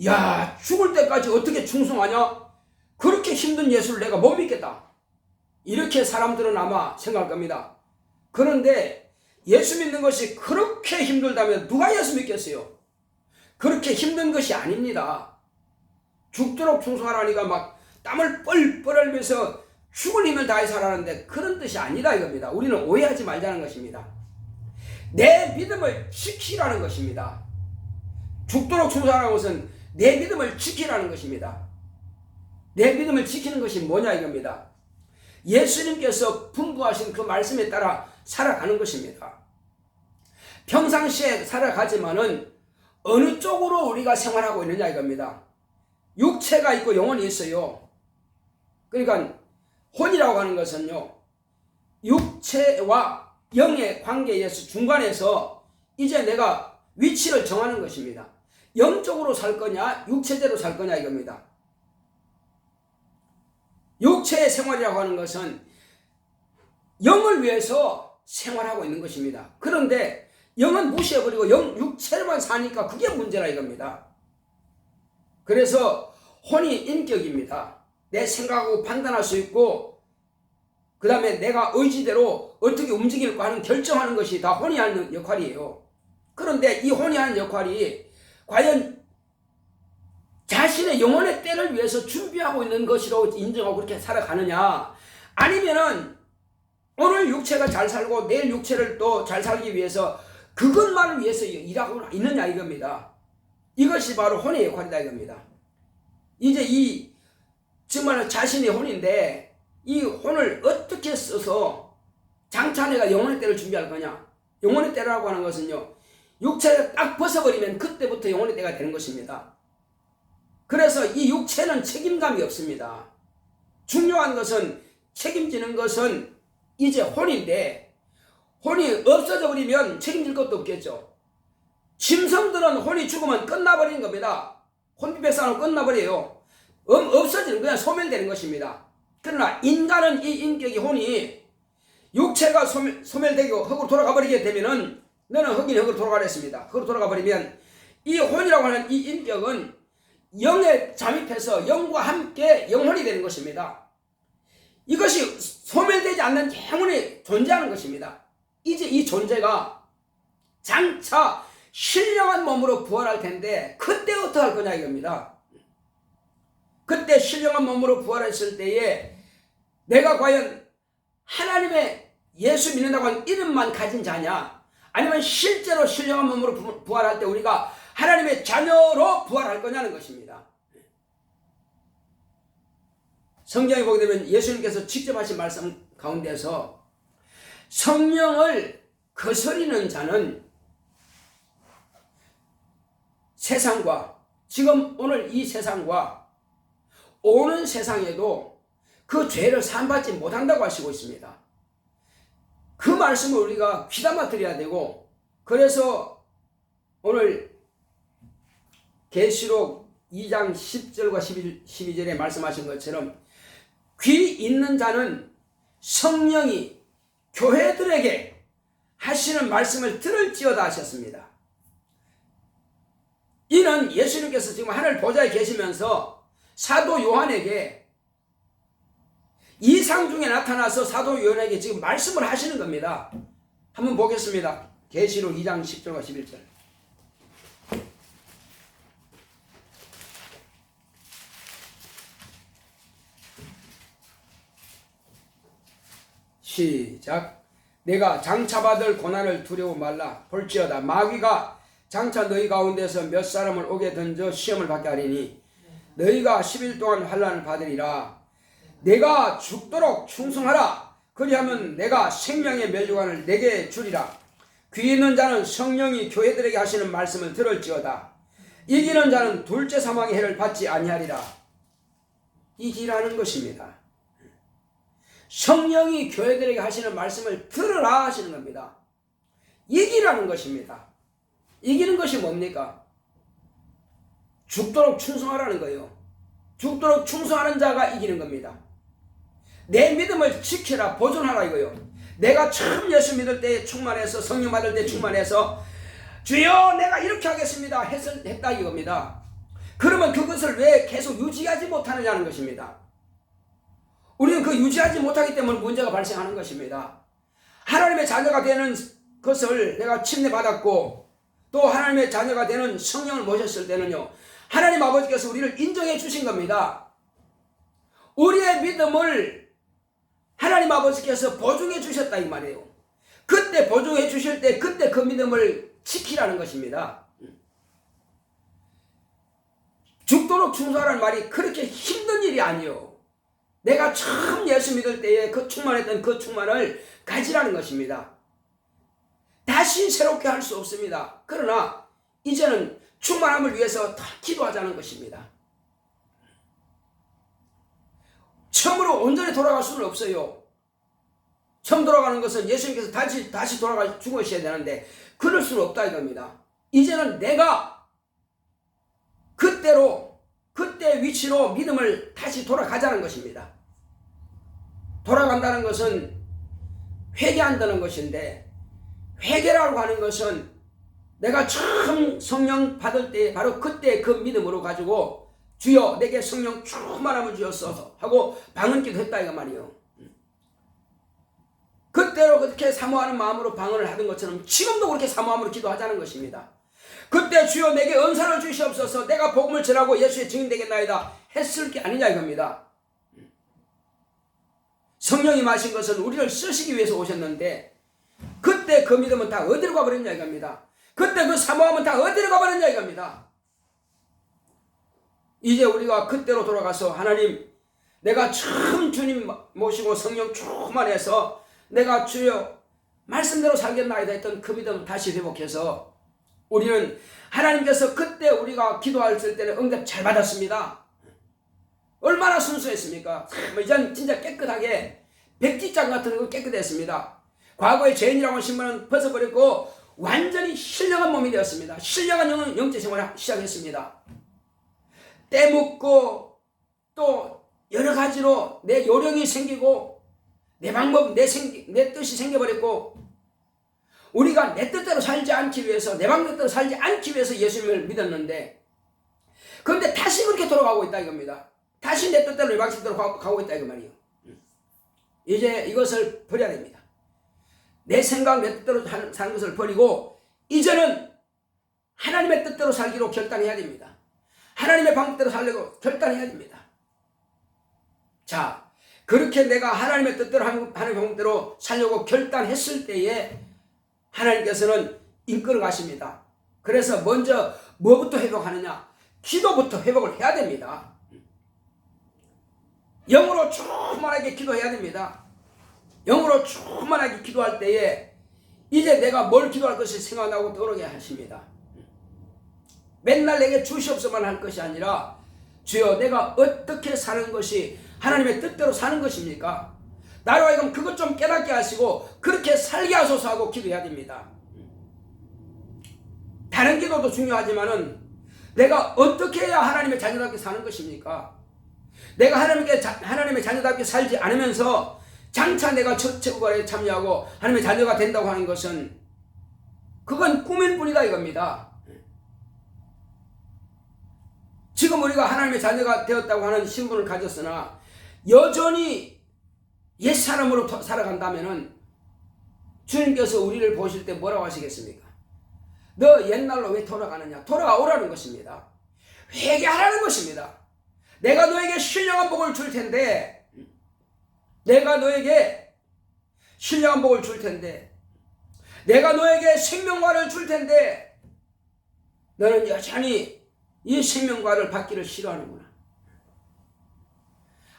야 죽을 때까지 어떻게 충성하냐? 그렇게 힘든 예수를 내가 못 믿겠다. 이렇게 사람들은 아마 생각할 겁니다. 그런데 예수 믿는 것이 그렇게 힘들다면 누가 예수 믿겠어요? 그렇게 힘든 것이 아닙니다. 죽도록 충성하라니까 막 땀을 뻘뻘 흘리면서 죽을 힘을 다해서 하라는데 그런 뜻이 아니다 이겁니다. 우리는 오해하지 말자는 것입니다. 내 믿음을 지키라는 것입니다. 죽도록 충성하라는 것은 내 믿음을 지키라는 것입니다. 내 믿음을 지키는 것이 뭐냐 이겁니다. 예수님께서 분부하신 그 말씀에 따라 살아가는 것입니다. 평상시에 살아가지만은 어느 쪽으로 우리가 생활하고 있느냐 이겁니다. 육체가 있고 영혼이 있어요. 그러니까 혼이라고 하는 것은요, 육체와 영의 관계에서 중간에서 이제 내가 위치를 정하는 것입니다. 영적으로 살 거냐 육체대로 살 거냐 이겁니다. 육체의 생활이라고 하는 것은 영을 위해서 생활하고 있는 것입니다. 그런데 영은 무시해버리고 육체로만 사니까 그게 문제라 이겁니다. 그래서 혼이 인격입니다. 내 생각하고 판단할 수 있고 그 다음에 내가 의지대로 어떻게 움직일까 하는 결정하는 것이 다 혼이 하는 역할이에요. 그런데 이 혼이 하는 역할이 과연 자신의 영혼의 때를 위해서 준비하고 있는 것이라고 인정하고 그렇게 살아가느냐, 아니면은 오늘 육체가 잘 살고 내일 육체를 또 잘 살기 위해서 그것만을 위해서 일하고 있느냐 이겁니다. 이것이 바로 혼의 역할이다 이겁니다. 이제 이 정말 자신의 혼인데 이 혼을 어떻게 써서 장차 내가 영혼의 때를 준비할 거냐. 영혼의 때라고 하는 것은요, 육체를 딱 벗어버리면 그때부터 영혼의 때가 되는 것입니다. 그래서 이 육체는 책임감이 없습니다. 중요한 것은 책임지는 것은 이제 혼인데, 혼이 없어져 버리면 책임질 것도 없겠죠. 짐승들은 혼이 죽으면 끝나버리는 겁니다. 혼비백산으로 끝나버려요. 없어지는 거야. 소멸되는 것입니다. 그러나 인간은 이 인격이 혼이 육체가 소멸되고 흙으로 돌아가 버리게 되면은 너는 흙이니 흙으로 돌아가랬습니다. 흙으로 돌아가 버리면 이 혼이라고 하는 이 인격은 영에 잠입해서 영과 함께 영혼이 되는 것입니다. 이것이 소멸되지 않는 영혼이 존재하는 것입니다. 이제 이 존재가 장차 신령한 몸으로 부활할 텐데 그때 어떻게 할 거냐 이겁니다. 그때 신령한 몸으로 부활했을 때에 내가 과연 하나님의 예수 믿는다고 하는 이름만 가진 자냐, 아니면 실제로 신령한 몸으로 부활할 때 우리가 하나님의 자녀로 부활할 거냐는 것입니다. 성경에 보게 되면 예수님께서 직접 하신 말씀 가운데서 성령을 거스리는 자는 세상과, 지금 오늘 이 세상과 오는 세상에도 그 죄를 사함받지 못한다고 하시고 있습니다. 그 말씀을 우리가 귀담아 드려야 되고, 그래서 오늘 계시록 2장 10절과 12절에 말씀하신 것처럼 귀 있는 자는 성령이 교회들에게 하시는 말씀을 들을지어다 하셨습니다. 이는 예수님께서 지금 하늘 보좌에 계시면서 사도 요한에게 이상 중에 나타나서 사도 요한에게 지금 말씀을 하시는 겁니다. 한번 보겠습니다. 계시록 2장 10절과 11절. 시작. 내가 장차 받을 고난을 두려워 말라. 볼지어다 마귀가 장차 너희 가운데서 몇 사람을 오게 던져 시험을 받게 하리니 너희가 10일 동안 환난을 받으리라. 내가 죽도록 충성하라. 그리하면 내가 생명의 멸류관을 내게 주리라. 귀 있는 자는 성령이 교회들에게 하시는 말씀을 들을지어다. 이기는 자는 둘째 사망의 해를 받지 아니하리라. 이기라는 것입니다. 성령이 교회들에게 하시는 말씀을 들으라 하시는 겁니다. 이기라는 것입니다. 이기는 것이 뭡니까? 죽도록 충성하라는 거예요. 죽도록 충성하는 자가 이기는 겁니다. 내 믿음을 지켜라, 보존하라 이거요. 내가 처음 예수 믿을 때 충만해서, 성령 받을 때 충만해서 주여 내가 이렇게 하겠습니다 했다 이겁니다. 그러면 그것을 왜 계속 유지하지 못하느냐는 것입니다. 우리는 그 유지하지 못하기 때문에 문제가 발생하는 것입니다. 하나님의 자녀가 되는 것을 내가 침례받았고 또 하나님의 자녀가 되는 성령을 모셨을 때는요, 하나님 아버지께서 우리를 인정해 주신 겁니다. 우리의 믿음을 하나님 아버지께서 보증해 주셨다 이 말이에요. 그때 보증해 주실 때 그때 그 믿음을 지키라는 것입니다. 죽도록 충성하라는 말이 그렇게 힘든 일이 아니에요. 내가 처음 예수 믿을 때에 그 충만했던 그 충만을 가지라는 것입니다. 다시 새롭게 할 수 없습니다. 그러나 이제는 충만함을 위해서 더 기도하자는 것입니다. 처음으로 온전히 돌아갈 수는 없어요. 처음 돌아가는 것은 예수님께서 다시 돌아가 죽으셔야 되는데 그럴 수는 없다 이겁니다. 이제는 내가 그때 위치로 믿음을 다시 돌아가자는 것입니다. 돌아간다는 것은 회개한다는 것인데, 회개라고 하는 것은 내가 처음 성령 받을 때 바로 그때 그 믿음으로 가지고 주여 내게 성령 충만함을 주옵소서 하고 방언기도 했다 이거 말이에요. 그때로 그렇게 사모하는 마음으로 방언을 하던 것처럼 지금도 그렇게 사모함으로 기도하자는 것입니다. 그때 주여 내게 은사를 주시옵소서, 내가 복음을 전하고 예수의 증인 되겠나이다 했을 게 아니냐 이겁니다. 성령이 마신 것은 우리를 쓰시기 위해서 오셨는데 그때 그 믿음은 다 어디로 가버렸냐 이겁니다. 그때 그 사모함은 다 어디로 가버렸냐 이겁니다. 이제 우리가 그때로 돌아가서 하나님, 내가 처음 주님 모시고 성령 충만해서 내가 주여 말씀대로 살겠나이다 했던 그 믿음 다시 회복해서 우리는 하나님께서 그때 우리가 기도했을 때는 응답 잘 받았습니다. 얼마나 순수했습니까? 이젠 진짜 깨끗하게 백지장 같은 거 깨끗했습니다. 과거의 죄인이라고 신분은 벗어버렸고 완전히 신령한 몸이 되었습니다. 신령한 영적 생활을 시작했습니다. 때묻고 또 여러 가지로 내 요령이 생기고 내 방법, 내 뜻이 생겨버렸고 우리가 내 뜻대로 살지 않기 위해서, 내 방법대로 살지 않기 위해서 예수님을 믿었는데 그런데 다시 그렇게 돌아가고 있다 이겁니다. 다시 내 뜻대로 내 방식대로 가고 있다 이거 말이에요. 이제 이것을 버려야 됩니다. 내 생각, 내 뜻대로 사는 것을 버리고 이제는 하나님의 뜻대로 살기로 결단해야 됩니다. 하나님의 방법대로 살려고 결단해야 됩니다. 자, 그렇게 내가 하나님의 뜻대로 하나님의 방법대로 살려고 결단했을 때에 하나님께서는 이끌어 가십니다. 그래서 먼저 뭐부터 회복하느냐? 기도부터 회복을 해야 됩니다. 영으로 충만하게 기도해야 됩니다. 영으로 충만하게 기도할 때에 이제 내가 뭘 기도할 것이 생각나고 떠오르게 하십니다. 맨날 내게 주시옵소서만 할 것이 아니라 주여 내가 어떻게 사는 것이 하나님의 뜻대로 사는 것입니까? 나로 하여금 그것 좀 깨닫게 하시고 그렇게 살게 하소서 하고 기도해야 됩니다. 다른 기도도 중요하지만은 내가 어떻게 해야 하나님의 자녀답게 사는 것입니까? 내가 하나님의 자녀답게 살지 않으면서 장차 내가 첫체구간에 참여하고 하나님의 자녀가 된다고 하는 것은 그건 꿈일 뿐이다 이겁니다. 지금 우리가 하나님의 자녀가 되었다고 하는 신분을 가졌으나 여전히 옛사람으로 살아간다면은 주님께서 우리를 보실 때 뭐라고 하시겠습니까? 너 옛날로 왜 돌아가느냐? 돌아오라는 것입니다. 회개하라는 것입니다. 내가 너에게 신령한 복을 줄 텐데, 내가 너에게 신령한 복을 줄 텐데, 내가 너에게 생명과를 줄 텐데 너는 여전히 이 생명과를 받기를 싫어하는구나.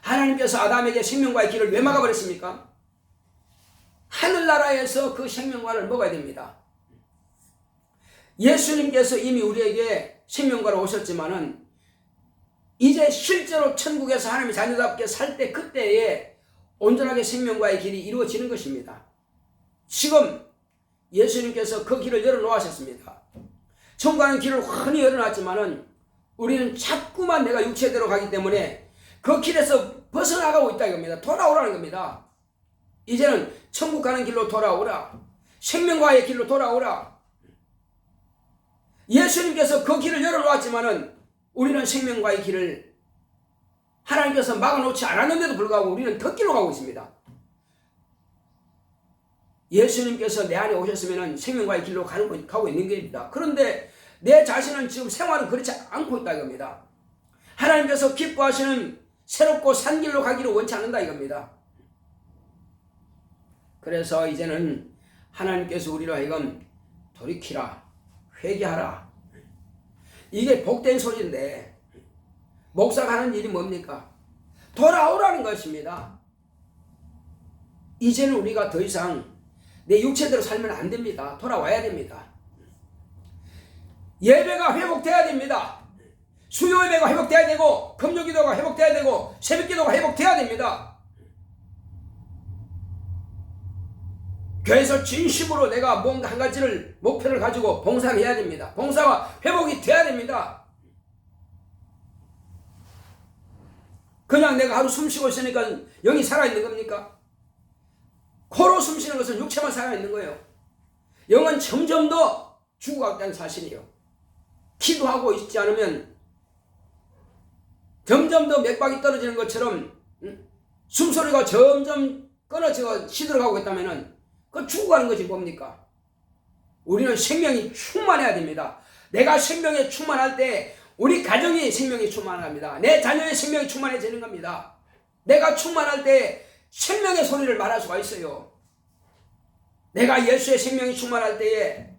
하나님께서 아담에게 생명과의 길을 왜 막아버렸습니까? 하늘나라에서 그 생명과를 먹어야 됩니다. 예수님께서 이미 우리에게 생명과로 오셨지만은 이제 실제로 천국에서 하나님의 자녀답게 살 때 그때에 온전하게 생명과의 길이 이루어지는 것입니다. 지금 예수님께서 그 길을 열어놓으셨습니다. 천국 가는 길을 흔히 열어놨지만은 우리는 자꾸만 내가 육체대로 가기 때문에 그 길에서 벗어나가고 있다 이겁니다. 돌아오라는 겁니다. 이제는 천국 가는 길로 돌아오라. 생명과의 길로 돌아오라. 예수님께서 그 길을 열어놓았지만은 우리는 생명과의 길을 하나님께서 막아놓지 않았는데도 불구하고 우리는 덧길로 가고 있습니다. 예수님께서 내 안에 오셨으면 생명과의 길로 가고 있는 겁니다. 그런데 내 자신은 지금 생활은 그렇지 않고 있다 이겁니다. 하나님께서 기뻐하시는 새롭고 산 길로 가기를 원치 않는다 이겁니다. 그래서 이제는 하나님께서 우리로 하여금 돌이키라, 회개하라. 이게 복된 소리인데 목사가 하는 일이 뭡니까? 돌아오라는 것입니다. 이제는 우리가 더 이상 내 육체대로 살면 안 됩니다. 돌아와야 됩니다. 예배가 회복돼야 됩니다. 수요 예배가 회복돼야 되고 금요기도가 회복돼야 되고 새벽기도가 회복돼야 됩니다. 교회에서 진심으로 내가 뭔가 한 가지를 목표를 가지고 봉사를 해야 됩니다. 봉사가 회복이 돼야 됩니다. 그냥 내가 하루 숨 쉬고 있으니까 영이 살아있는 겁니까? 코로 숨 쉬는 것은 육체만 살아있는 거예요. 영은 점점 더 죽어가고 있다는 사실이에요. 기도하고 있지 않으면 점점 더 맥박이 떨어지는 것처럼 숨소리가 점점 끊어지고 시들어가고 있다면 그 죽어가는 것이 뭡니까? 우리는 생명이 충만해야 됩니다. 내가 생명에 충만할 때 우리 가정이 생명이 충만합니다. 내 자녀의 생명이 충만해지는 겁니다. 내가 충만할 때 생명의 소리를 말할 수가 있어요. 내가 예수의 생명이 충만할 때에,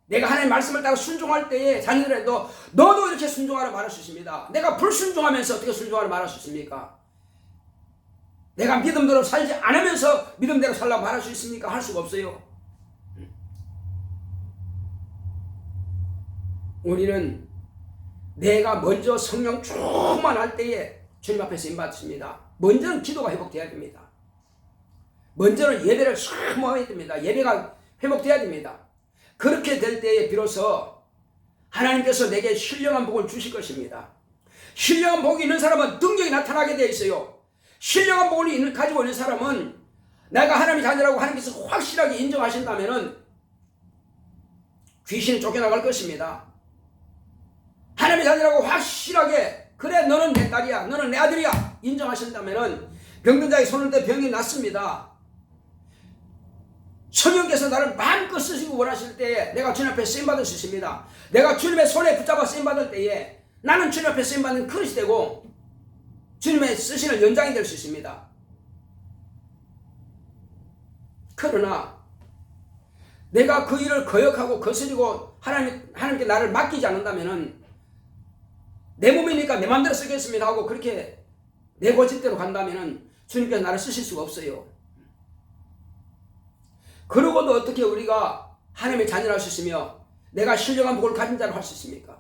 내가 하나님의 말씀을 따라 순종할 때에 자녀들에도 너도 이렇게 순종하라 말할 수 있습니다. 내가 불순종하면서 어떻게 순종하라 말할 수 있습니까? 내가 믿음대로 살지 않으면서 믿음대로 살라고 말할 수 있습니까? 할 수가 없어요. 우리는 내가 먼저 성령 충만할 때에 주님 앞에 쓰임받습니다. 먼저는 기도가 회복돼야 됩니다. 먼저는 예배를 사모해야 됩니다. 예배가 회복돼야 됩니다. 그렇게 될 때에 비로소 하나님께서 내게 신령한 복을 주실 것입니다. 신령한 복이 있는 사람은 능력이 나타나게 되어 있어요. 신령한 복을 가지고 있는 사람은 내가 하나님의 자녀라고 하나님께서 확실하게 인정하신다면 귀신이 쫓겨나갈 것입니다. 하나님의 자녀라고 확실하게, 그래 너는 내 딸이야, 너는 내 아들이야 인정하신다면 병든 자의 손을 대 병이 낫습니다. 성령께서 나를 마음껏 쓰시고 원하실 때에 내가 주님 앞에 쓰임받을 수 있습니다. 내가 주님의 손에 붙잡아 쓰임받을 때에 나는 주님 앞에 쓰임받는 그릇이 되고 주님의 쓰시는 연장이 될 수 있습니다. 그러나 내가 그 일을 거역하고 거스리고 하나님께 나를 맡기지 않는다면 내 몸이니까 내 마음대로 쓰겠습니다 하고 그렇게 내 고집대로 간다면 주님께서 나를 쓰실 수가 없어요. 그러고도 어떻게 우리가 하나님의 자녀를 할 수 있으며 내가 신령한 복을 가진 자를 할 수 있습니까?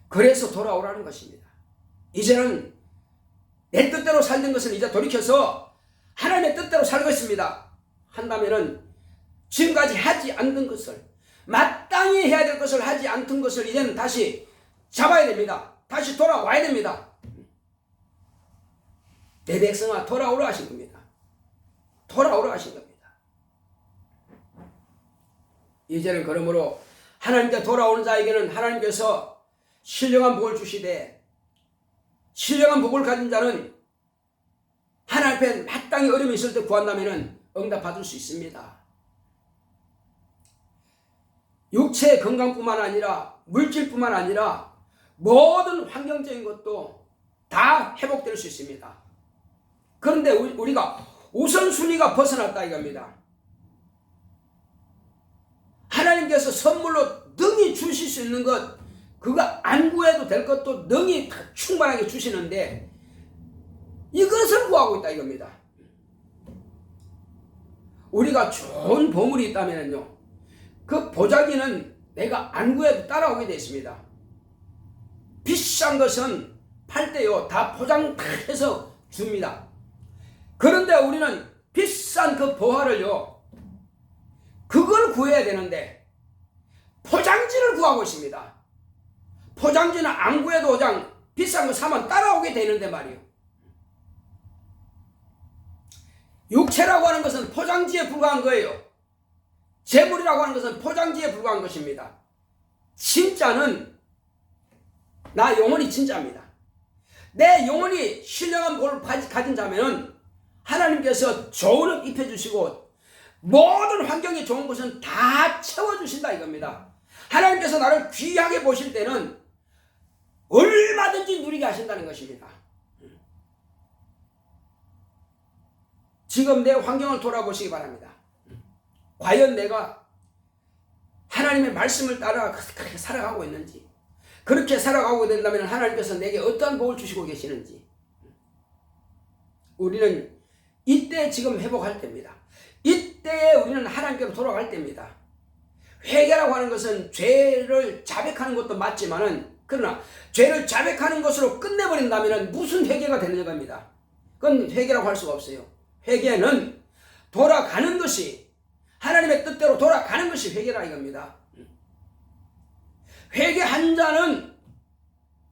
그래서 돌아오라는 것입니다. 이제는 내 뜻대로 살던 것을 이제 돌이켜서 하나님의 뜻대로 살겠습니다 한다면은 지금까지 하지 않던 것을, 마땅히 해야 될 것을 하지 않던 것을 이제는 다시 잡아야 됩니다. 다시 돌아와야 됩니다. 내 백성아 돌아오라 하신 겁니다. 돌아오라 하신 겁니다. 이제는 그러므로 하나님께 돌아오는 자에게는 하나님께서 신령한 복을 주시되, 신령한 복을 가진 자는 하나님 앞에 마땅히 어려움이 있을 때 구한다면 응답 받을 수 있습니다. 육체의 건강뿐만 아니라 물질뿐만 아니라 모든 환경적인 것도 다 회복될 수 있습니다. 그런데 우리가 우선순위가 벗어났다 이겁니다. 하나님께서 선물로 능히 주실 수 있는 것, 그거 안 구해도 될 것도 능히 충만하게 주시는데 이것을 구하고 있다 이겁니다. 우리가 좋은 보물이 있다면요, 그 보자기는 내가 안 구해도 따라오게 되어 있습니다. 비싼 것은 팔 때요 다 포장 다 해서 줍니다. 그런데 우리는 비싼 그 보화를요, 그걸 구해야 되는데 포장지를 구하고 있습니다. 포장지는 안 구해도 그냥 비싼 거 사면 따라오게 되는데 말이에요. 육체라고 하는 것은 포장지에 불과한 거예요. 재물이라고 하는 것은 포장지에 불과한 것입니다. 진짜는 나 영혼이 진짜입니다. 내 영혼이 신령한 복을 가진 자면은 하나님께서 좋은 옷 입혀주시고 모든 환경이 좋은 것은 다 채워주신다 이겁니다. 하나님께서 나를 귀하게 보실 때는 얼마든지 누리게 하신다는 것입니다. 지금 내 환경을 돌아보시기 바랍니다. 과연 내가 하나님의 말씀을 따라 그렇게 살아가고 있는지, 그렇게 살아가고 된다면 하나님께서 내게 어떠한 복을 주시고 계시는지. 우리는 이때 지금 회복할 때입니다. 이때에 우리는 하나님께로 돌아갈 때입니다. 회개라고 하는 것은 죄를 자백하는 것도 맞지만은, 그러나 죄를 자백하는 것으로 끝내버린다면 무슨 회개가 되는 겁니다. 그건 회개라고 할 수가 없어요. 회개는 돌아가는 것이, 하나님의 뜻대로 돌아가는 것이 회개라 이겁니다. 회개한 자는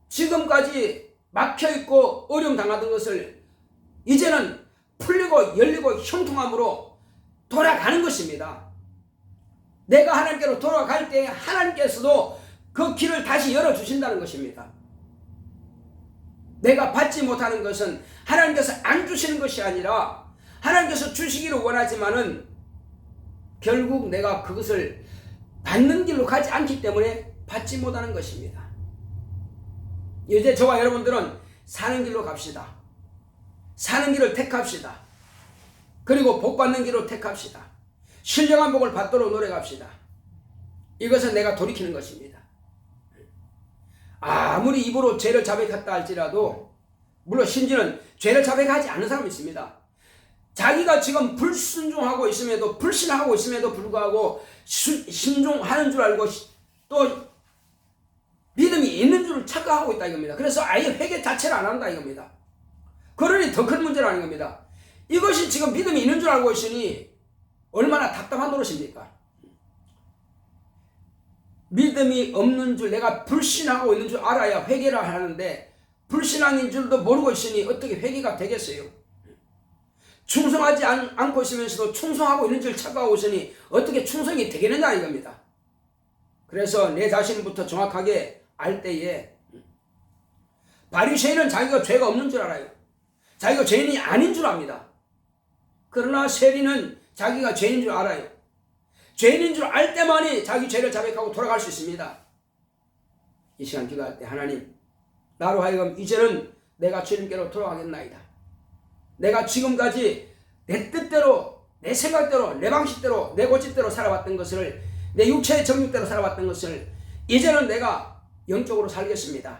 지금까지 막혀있고 어려움 당하던 것을 이제는 풀리고 열리고 형통함으로 돌아가는 것입니다. 내가 하나님께로 돌아갈 때 하나님께서도 그 길을 다시 열어주신다는 것입니다. 내가 받지 못하는 것은 하나님께서 안 주시는 것이 아니라 하나님께서 주시기를 원하지만은 결국 내가 그것을 받는 길로 가지 않기 때문에 받지 못하는 것입니다. 이제 저와 여러분들은 사는 길로 갑시다. 사는 길을 택합시다. 그리고 복 받는 길로 택합시다. 신령한 복을 받도록 노력합시다. 이것은 내가 돌이키는 것입니다. 아무리 입으로 죄를 자백했다 할지라도, 물론 심지어는 죄를 자백하지 않는 사람이 있습니다. 자기가 지금 불순종하고 있음에도, 불신하고 있음에도 불구하고 신종하는 줄 알고 또 믿음이 있는 줄 착각하고 있다 이겁니다. 그래서 아예 회개 자체를 안 한다 이겁니다. 그러니 더 큰 문제라는 겁니다. 이것이 지금 믿음이 있는 줄 알고 있으니 얼마나 답답한 노릇입니까? 믿음이 없는 줄, 내가 불신하고 있는 줄 알아야 회개를 하는데 불신한 줄도 모르고 있으니 어떻게 회개가 되겠어요? 충성하지 않고 있으면서도 충성하고 있는 줄 착각하고 있으니 어떻게 충성이 되겠느냐 이겁니다. 그래서 내 자신부터 정확하게 알 때에, 바리새인은 자기가 죄가 없는 줄 알아요. 자기가 죄인이 아닌 줄 압니다. 그러나 세리는 자기가 죄인 줄 알아요. 죄인인 줄 알 때만이 자기 죄를 자백하고 돌아갈 수 있습니다. 이 시간 기도할 때, 하나님, 나로 하여금 이제는 내가 주님께로 돌아가겠나이다. 내가 지금까지 내 뜻대로, 내 생각대로, 내 방식대로, 내 고집대로 살아왔던 것을, 내 육체의 정욕대로 살아왔던 것을 이제는 내가 영적으로 살겠습니다.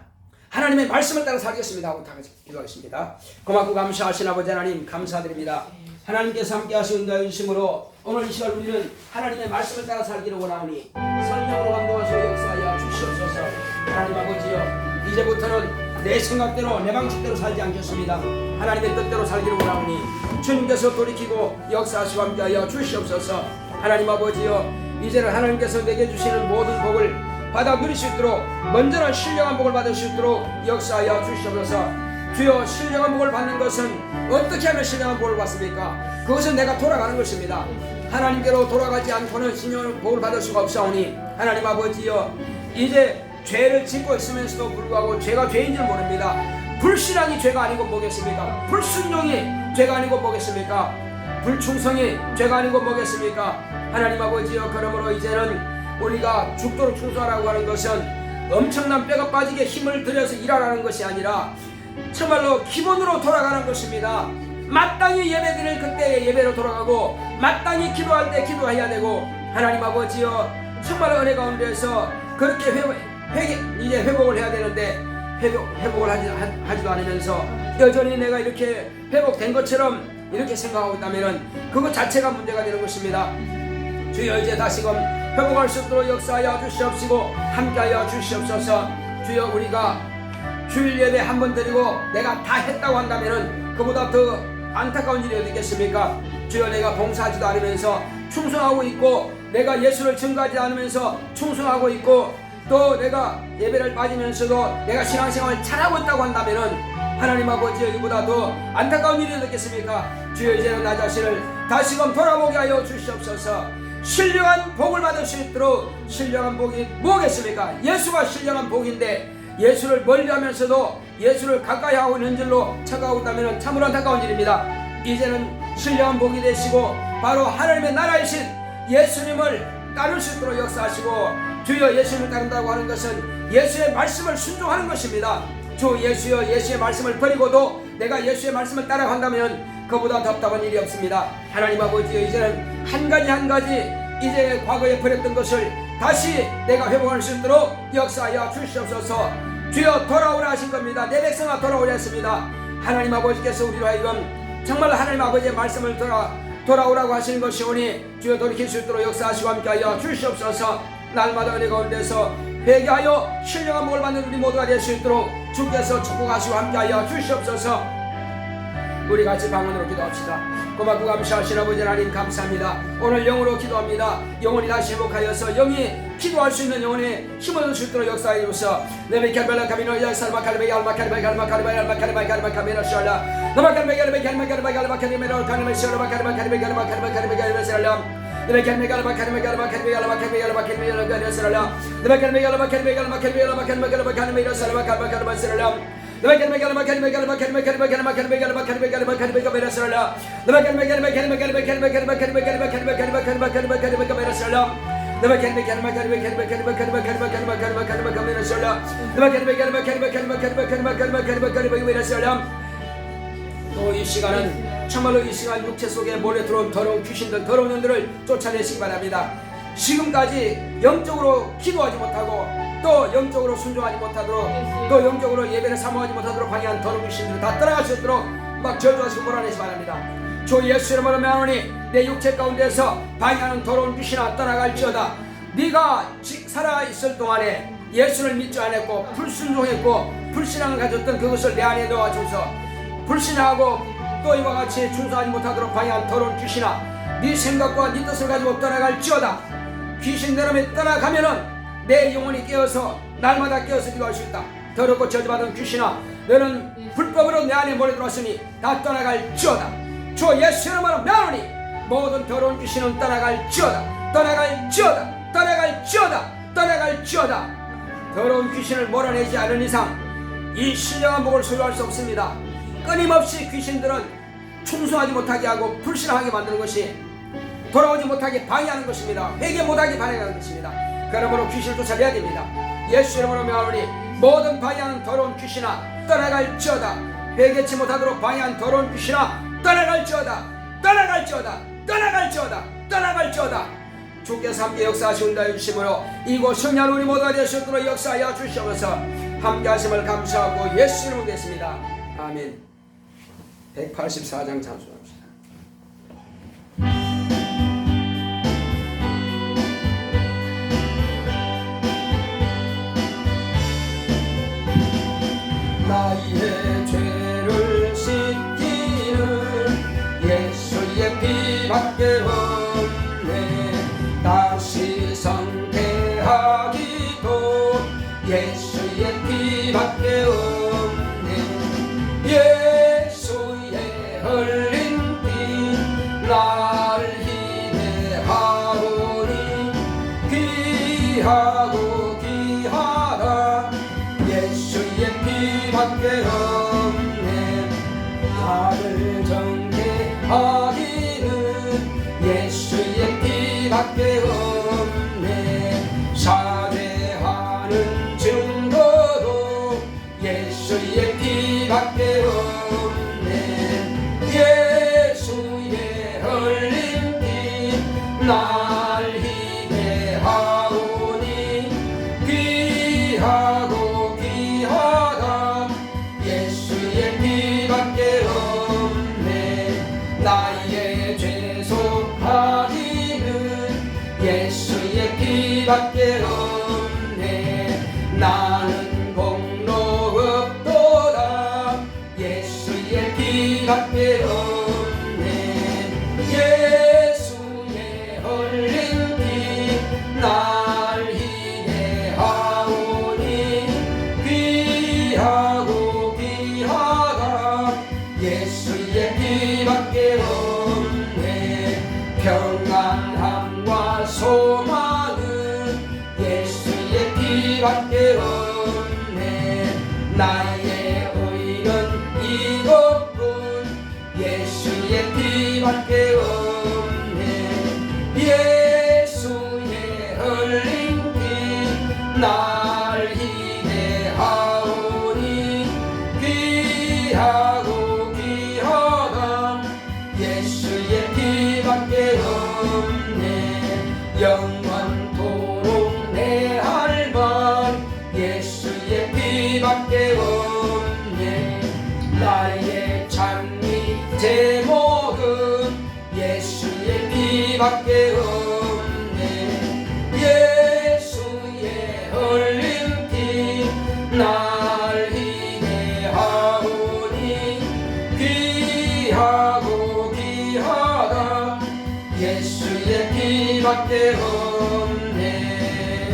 하나님의 말씀을 따라 살겠습니다 하고 다 같이 기도하겠습니다. 고맙고 감사하신 아버지 하나님, 감사드립니다. 하나님께서 함께 하신 은혜와 주심으로 오늘 이 시간 우리는 하나님의 말씀을 따라 살기를 원하오니 성령으로 감동하시고 역사하여 주시옵소서. 하나님 아버지여, 이제부터는 내 생각대로, 내 방식대로 살지 않겠습니다. 하나님의 뜻대로 살기를 원하오니 주님께서 돌이키고 역사하시고 함께하여 주시옵소서. 하나님 아버지여, 이제는 하나님께서 내게 주시는 모든 복을 받아 누릴 수 있도록, 먼저는 신령한 복을 받을 수 있도록 역사하여 주시옵소서. 주여, 신령한 복을 받는 것은 어떻게 하면 신령한 복을 받습니까? 그것은 내가 돌아가는 것입니다. 하나님께로 돌아가지 않고는 신령한 복을 받을 수가 없사오니 하나님 아버지여, 이제 죄를 짓고 있으면서도 불구하고 죄가 죄인 줄 모릅니다. 불신앙이 죄가 아니고 뭐겠습니까? 불순종이 죄가 아니고 뭐겠습니까? 불충성이 죄가 아니고 뭐겠습니까? 하나님 아버지여, 그러므로 이제는 우리가 죽도록 충성하라고 하는 것은 엄청난 뼈가 빠지게 힘을 들여서 일하라는 것이 아니라 정말로 기본으로 돌아가는 것입니다. 마땅히 예배드릴 그때의 예배로 돌아가고, 마땅히 기도할 때 기도해야 되고, 하나님 아버지여, 정말 은혜 가운데서 그렇게 이제 회복을 해야 되는데 회복을 하지도 않으면서 여전히 내가 이렇게 회복된 것처럼 이렇게 생각하고 있다면 그것 자체가 문제가 되는 것입니다. 주여, 이제 다시금 회복할 수 있도록 역사하여 주시옵시고 함께하여 주시옵소서. 주여, 우리가 주일 예배 한 번 드리고 내가 다 했다고 한다면 그보다 더 안타까운 일이 어디 있겠습니까? 주여, 내가 봉사하지도 않으면서 충성하고 있고, 내가 예수를 증거하지 않으면서 충성하고 있고, 또 내가 예배를 빠지면서도 내가 신앙생활을 잘하고 있다고 한다면 하나님 아버지여, 이보다 더 안타까운 일이 어디 있겠습니까? 주여, 이제는 나 자신을 다시금 돌아보게 하여 주시옵소서. 신령한 복을 받을 수 있도록, 신령한 복이 뭐겠습니까? 예수가 신령한 복인데 예수를 멀리하면서도 예수를 가까이 하고 있는 줄로 착각하고 있다면 참으로 안타까운 일입니다. 이제는 신령한 복이 되시고 바로 하나님의 나라이신 예수님을 따를 수 있도록 역사하시고, 주여, 예수님을 따른다고 하는 것은 예수의 말씀을 순종하는 것입니다. 주 예수여, 예수의 말씀을 버리고도 내가 예수의 말씀을 따라간다면 그보다 답답한 일이 없습니다. 하나님 아버지여, 이제는 한 가지 이제 과거에 버렸던 것을 다시 내가 회복할 수 있도록 역사하여 주시옵소서. 주여, 돌아오라 하신 겁니다. 내 백성아 돌아오라 했습니다. 하나님 아버지께서 우리로 하여금 정말 하나님 아버지의 말씀을 돌아오라고 하시는 것이오니 주여, 돌이킬 수 있도록 역사하시고 함께하여 주시옵소서. 날마다 은혜 가운데서 회개하여 신령한 복을 받는 우리 모두가 될 수 있도록 주께서 축복하시고 함께하여 주시옵소서. 우리 같이 방언으로 기도합시다. 고맙고 감사하신 아버지 하나님 감사합니다. 오늘 영으로 기도합니다. 영혼이 다시 회복하여서 영이 기도할 수 있는 영혼의 힘을 얻을 수 있도록 역사해 주소서. 네메칼벨라 카미노 야살마칼베 알마칼베 알마칼베 알마칼베 알마칼베 샬라 나마칼베 알베 알마칼베 알마칼베 카미메 샬라 마칼베 알베 알마칼베 알베 샬라 네메칼베 알마칼베 알마칼베 알마칼베 알마칼베 알베 샬라 네메칼베 알마칼베 알마칼베 알마칼베 카미메 샬라 마칼베 샬라 또 이 시간은 참말로 이 시간 육체 속에 몰래 들어온 더러운 귀신들, 더러운 영들을 쫓아내시기 바랍니다. 지금까지 영적으로 기도하지 못하고 또 영적으로 순종하지 못하도록 또 영적으로 예배를 사모하지 못하도록 방해한 더러운 귀신들을 다 떠나갈 수 있도록 막 저주하시고 몰아내시기 바랍니다. 주 예수 이름으로 명하노니 내 육체 가운데서 방해하는 더러운 귀신아 떠나갈지어다. 네가 살아있을 동안에 예수를 믿지 않았고 불순종했고 불신앙을 가졌던 그것을 내 안에 넣어주소서. 불신하고 또 이와 같이 준수하지 못하도록 방해한 더러운 귀신아 네 생각과 네 뜻을 가지고 떠나갈지어다. 귀신 내놈이 떠나가면은 내 영혼이 깨어서 날마다 깨어서 기도할 수 있다. 더럽고 저주받은 귀신아 너는 불법으로 내 안에 몰려 들어왔으니 다 떠나갈지어다. 주 예수 이름으로 명하노니 모든 더러운 귀신은 떠나갈지어다. 떠나갈지어다. 떠나갈지어다. 떠나갈지어다. 더러운 귀신을 몰아내지 않은 이상 이 신령한 복을 소유할 수 없습니다. 끊임없이 귀신들은 충성하지 못하게 하고 불신하게 만드는 것이 돌아오지 못하게 방해하는 것입니다. 회개 못하게 반응하는 것입니다. 그러므로 귀신을 쫓아내야 됩니다. 예수 이름으로 명하노니 모든 방해하는 더러운 귀신아 떠나갈지어다. 회개치 못하도록 방해한 더러운 귀신아 떠나갈지어다. 떠나갈지어다. 떠나갈지어다. 떠나갈지어다. 주께서 함께 역사하시온다 해주심으로 이곳 성령 우리 모두가 될 수 있도록 역사하여 주시옵소서. 함께 하심을 감사하고 예수 이름으로 됐습니다. 아멘. 184장 찬송합시다. 나의 죄를 씻기는 예수의 피밖에 없네. 다시 성태하기도 예수의 피밖에 없네. 예수의 흘린 피 날 희대하오니 귀하고 귀하다. 예수의 피밖에 없네. 나를 정죄하기는 예수의 피밖에 없네. 사죄하는 증거도 예수의 피밖에 없네. 예수의 흘린 피 날 희대하오니 귀하고 귀하다. 예수의 피밖에 없네. 나의 죄송하기는 예수의 피밖에 없네. 나는 공로 없도다. 예수의 피밖에 없네. 예수의 흘린 피 날 희대하오니 귀하고 귀하다. 예수의 피밖에 없네. 평안함과 소망은 예수의 피밖에 없네. 나의 의는 이것뿐 예수의 피밖에 없네. 예수의 흘린 피 날 희대하오니 귀하고 귀하다. 예수의 피밖에 없네. 영원토록 내 할 말 예수의 피밖에 없네. 나의 찬미 제목은 예수의 피밖에 없네. 예수의 흘린 피 날 희대하오니 귀 주님밖에 없네.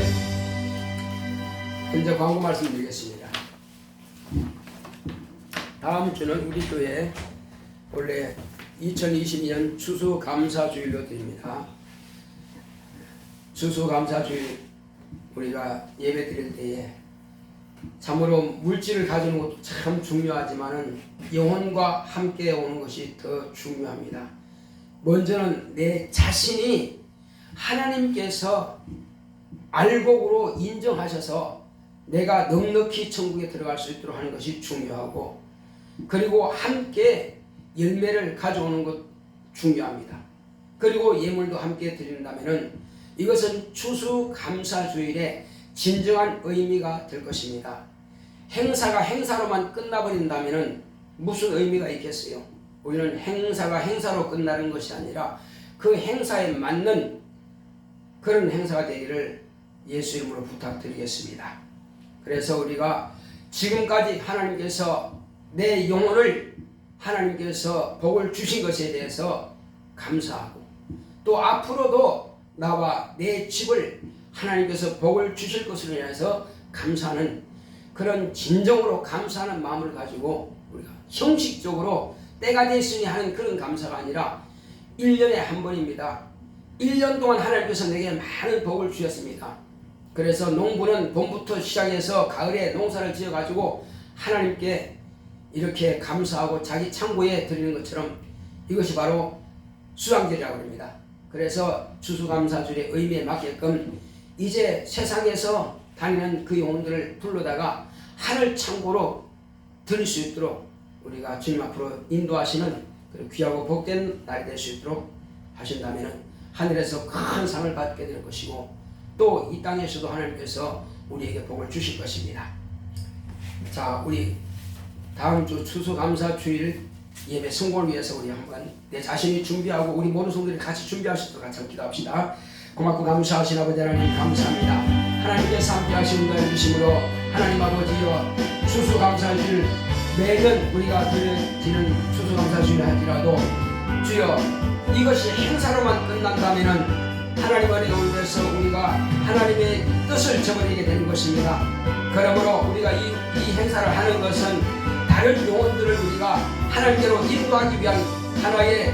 이제 광고 말씀드리겠습니다. 다음 주는 우리 교회 원래 2022년 추수감사주일로 드립니다. 추수감사주일 우리가 예배 드릴 때에 참으로 물질을 가지는 것도 참 중요하지만은 영혼과 함께 오는 것이 더 중요합니다. 먼저는 내 자신이 하나님께서 알곡으로 인정하셔서 내가 넉넉히 천국에 들어갈 수 있도록 하는 것이 중요하고, 그리고 함께 열매를 가져오는 것 중요합니다. 그리고 예물도 함께 드린다면은 이것은 추수감사주일의 진정한 의미가 될 것입니다. 행사가 행사로만 끝나버린다면은 무슨 의미가 있겠어요? 우리는 행사가 행사로 끝나는 것이 아니라 그 행사에 맞는 그런 행사가 되기를 예수 이름으로 부탁드리겠습니다. 그래서 우리가 지금까지 하나님께서 내 영혼을 하나님께서 복을 주신 것에 대해서 감사하고, 또 앞으로도 나와 내 집을 하나님께서 복을 주실 것으로 인해서 감사하는 그런 진정으로 감사하는 마음을 가지고 우리가 형식적으로 때가 됐으니 하는 그런 감사가 아니라 1년에 한 번입니다. 1년 동안 하나님께서 내게 많은 복을 주셨습니다. 그래서 농부는 봄부터 시작해서 가을에 농사를 지어가지고 하나님께 이렇게 감사하고 자기 창고에 드리는 것처럼 이것이 바로 수확절이라고 합니다. 그래서 추수감사주일의 의미에 맞게끔 이제 세상에서 다니는 그 영혼들을 불러다가 하늘 창고로 드릴 수 있도록 우리가 주님 앞으로 인도하시는 그런 귀하고 복된 날이 될 수 있도록 하신다면 하늘에서 큰 상을 받게 될 것이고, 또 이 땅에서도 하나님께서 우리에게 복을 주실 것입니다. 자, 우리 다음 주 추수감사주일 예배 성공을 위해서 우리 한번 내 자신이 준비하고 우리 모든 성도들이 같이 준비할 수 있도록 같이 기도합시다. 고맙고 감사하신 아버지 하나님 감사합니다. 하나님께서 함께 하시는 걸 주심으로 하나님 아버지여, 추수감사주일 매년 우리가 드리는 추수감사주일 할지라도 주여 이것이 행사로만 끝난다면은 하나님 은혜가 위해서 우리가 하나님의 뜻을 저버리게 되는 것입니다. 그러므로 우리가 이 행사를 하는 것은 다른 영혼들을 우리가 하나님께로 인도하기 위한 하나의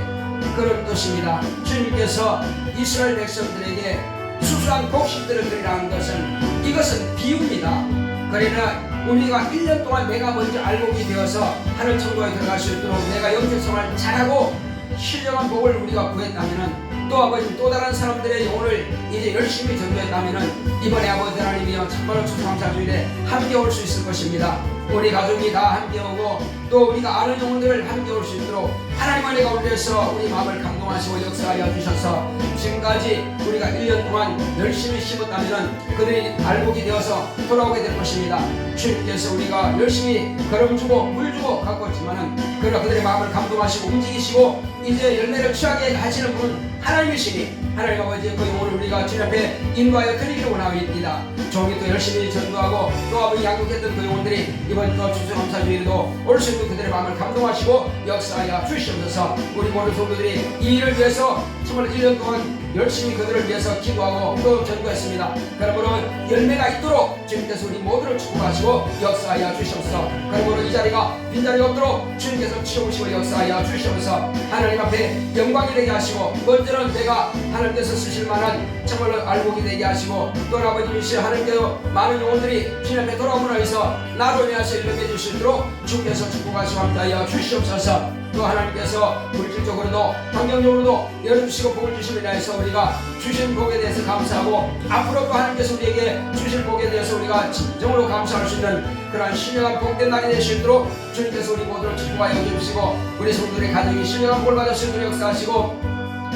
그런 뜻입니다. 주님께서 이스라엘 백성들에게 수수한 곡식들을 드리라는 것은 이것은 비유입니다. 그러나 우리가 1년 동안 내가 먼저 알곡이 되어서 하늘 천국에 들어갈 수 있도록 내가 영적성을 잘하고 신령한 복을 우리가 구했다면, 또 아버지 또 다른 사람들의 영혼을 이제 열심히 전도했다면 이번에 아버지 하나님이여 참말로 추수감사주일에 함께 올 수 있을 것입니다. 우리 가족이 다 함께 오고 또 우리가 아는 영혼들을 함께 올 수 있도록 하나님 안에가 올려서 우리 마음을 감동하시고 역사하여 주셔서 지금까지 우리가 1년 동안 열심히 심었다면 그들이 알곡이 되어서 돌아오게 될 것입니다. 주님께서 우리가 열심히 걸음 주고 물 주고 가꿨지만은 그러나 그들의 마음을 감동하시고 움직이시고 이제 열매를 취하게 하시는 분은 하나님이시니 하나님 아버지의 그 영혼을 우리가 주님 앞에 인도하여 드리기를 원하옵니다. 종이 또 열심히 전도하고 또 아버지 양육했던 그 영혼들이 이번 또 추수감사주일에도 올 수 있는 그들의 마음을 감동하시고 역사하여 주시옵소서. 우리 모든 성도들이 이 일을 위해서 정말 1년 동안 열심히 그들을 위해서 기도하고 또 전도했습니다. 그러므로 열매가 있도록 주님께서 우리 모두를 축복하시고 역사하여 주시옵소서. 그러므로 이 자리가 빈자리가 없도록 주님께서 치우시고 역사하여 주시옵소서. 하나님 앞에 영광이 되게 하시고 먼저는 내가 하나님께서 쓰실 만한 정말로 알곡이 되게 하시고, 또 아버지이시여 하나님께서 많은 영혼들이 주님 앞에 돌아옴으로 해서 나로 인하여서 일름해 주시도록 주께서 축복하시고 함께하여 주시옵소서. 또 하나님께서 물질적으로도 환경적으로도 열어주시고 복을 주심에 대해서 우리가 주신 복에 대해서 감사하고, 앞으로 또 하나님께서 우리에게 주실 복에 대해서 우리가 진정으로 감사할 수 있는 그러한 신령한 복된 날이 될 수 있도록 주님께서 우리 모두를 축복하여 주시고 우리 성도들의 가정이 신령한 복을 받을 수 있도록 역사하시고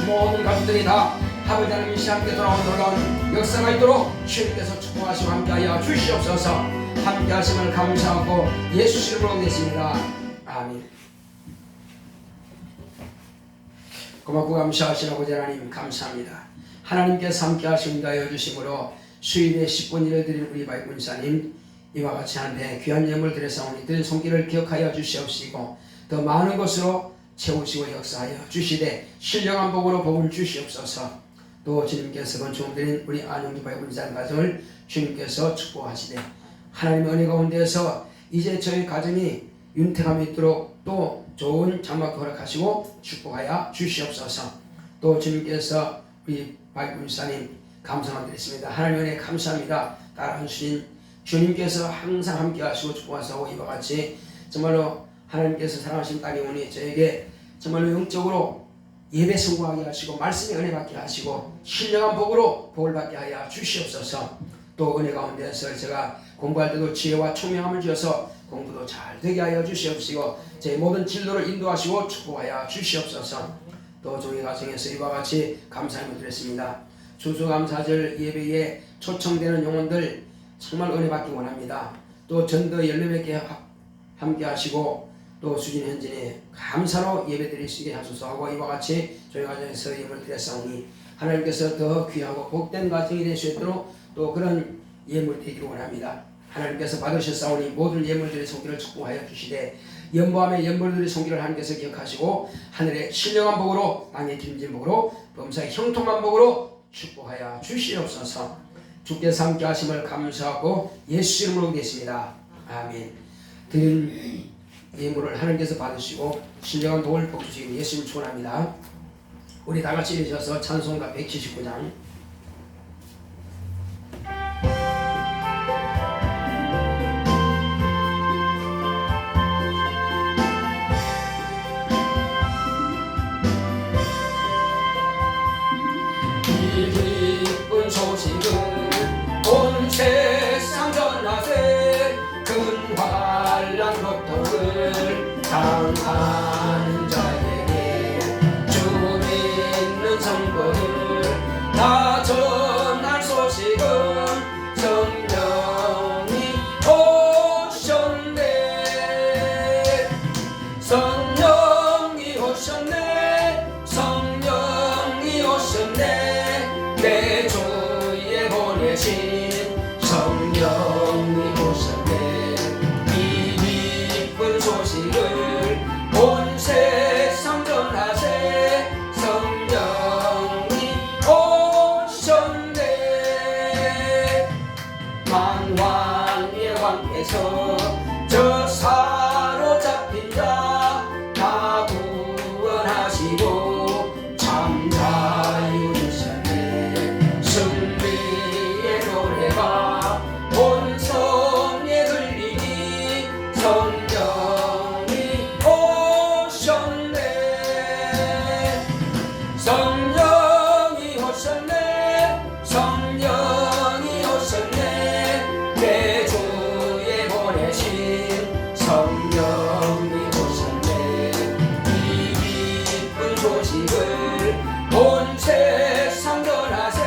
모든 가족들이 다 아버지 하나님이 함께 돌아오는 놀라운 역사가 있도록 주님께서 축복하시고 함께하여 주시옵소서. 함께하심을 감사하고 예수 이름으로 드리겠습니다. 아멘. 고맙고 감사하신 아버지 하나님 감사합니다. 하나님께서 함께하심을 하여 주심으로 수일에 10분일을 드린 우리 바이군사님 이와 같이 한데 귀한 예물 드렸사오니 들 손길을 기억하여 주시옵시고 더 많은 것으로 채우시고 역사하여 주시되 신령한 복으로 복을 주시옵소서. 또 주님께서 건축드린 우리 안용기 바이블산 가정을 주님께서 축복하시되 하나님의 은혜 가운데에서 이제 저희 가정이 윤택함이 있도록 또 좋은 장막 허락하시고 축복하여 주시옵소서. 또 주님께서 우리 바이블사님 감사만 드렸습니다. 하나님의 은혜 감사합니다. 따라주신 주님께서 항상 함께 하시고 축복하시고 이와 같이 정말로 하나님께서 사랑하신 딸이 오니 저에게 정말로 영적으로 예배 성공하게 하시고 말씀의 은혜 받게 하시고 신령한 복으로 복을 받게 하여 주시옵소서. 또 은혜 가운데서 제가 공부할 때도 지혜와 총명함을 주셔서 공부도 잘 되게 하여 주시옵시고 제 모든 진로를 인도하시고 축복하여 주시옵소서. 또 종의 가정에서 이와 같이 감사함을 드렸습니다. 추수감사절 예배에 초청되는 영혼들 정말 은혜 받기 원합니다. 또 전도 14명께 함께 하시고 또 수진 현진이 감사로 예배 드릴 수 있게 하소서 하고 이와 같이 저희 가정에서 예물을 드렸사오니 하나님께서 더 귀하고 복된 가정이 될 수 있도록 또 그런 예물 되기를 원합니다. 하나님께서 받으셨사오니 모든 예물들의 손길을 축복하여 주시되 연보함의 예물들의 손길을 하나님께서 기억하시고 하늘의 신령한 복으로 땅의 김진 복으로 범사의 형통한 복으로 축복하여 주시옵소서. 주께서 함께 하심을 감사하고 예수 이름으로 기도했습니다. 아멘. 드린 예물을 하나님께서 받으시고 신령한 복을 복주시기를 예수님을 축원합니다. 우리 다같이 일으셔서 찬송가 179장 이 기쁜 소식을 온 세상 전하세 근환란 고통을 당하는 자에게 주 믿는 성도들 다 전할 소식은 성령이 오셨네 성령이 오셨네 성령이 오셨네 내 주에 보내신 성령이 오셨네 이 기쁜 소식을 온 세상 전하세 성령이 오셨네 만왕의 왕께서 저 사로잡힌 자 다 구원하시고 참 자유이셨네 승리의 노래가 온 성에 들리니 성령이 오셨네 성령이 오셨네 성령이 오셨네 내 주에 보내신 성령이 오셨네 이 기쁜 소식을 온 세상 전하세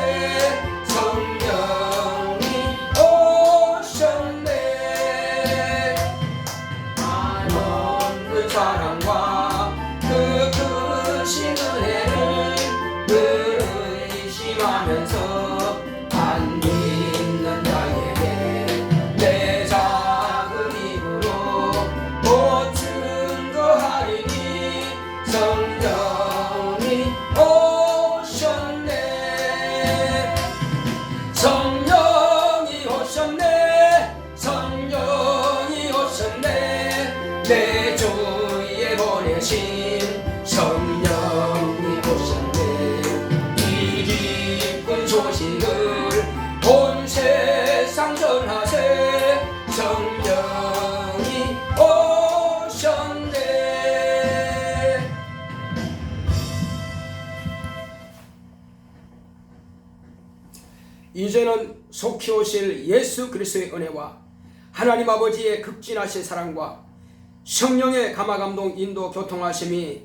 성령이 오셨네 한없는 사랑과 그 크신 은혜를 의심하면서 안 믿는 자에게 내 작은 입으로 못 증거하리니 성령이 오셨네 성령이 오셨네 성령이 오셨네 내 주에 보내신 성령이 오셨네 이 기쁜 소식을 온 세상 전하세 성령이 오셨네 이제는 속히 오실 예수 그리스도의 은혜와 하나님 아버지의 극진하신 사랑과 성령의 감화감동 인도 교통하심이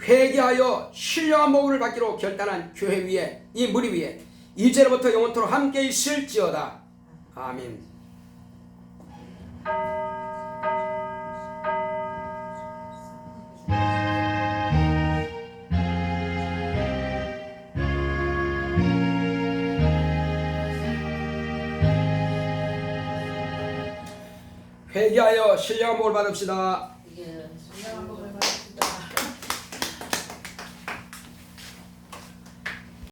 회개하여 신령한 복을 받기로 결단한 교회 위에 이 무리 위에 이제로부터 영원토록 함께 있을지어다. 아멘. 회개하여 신령한 복을 받읍시다.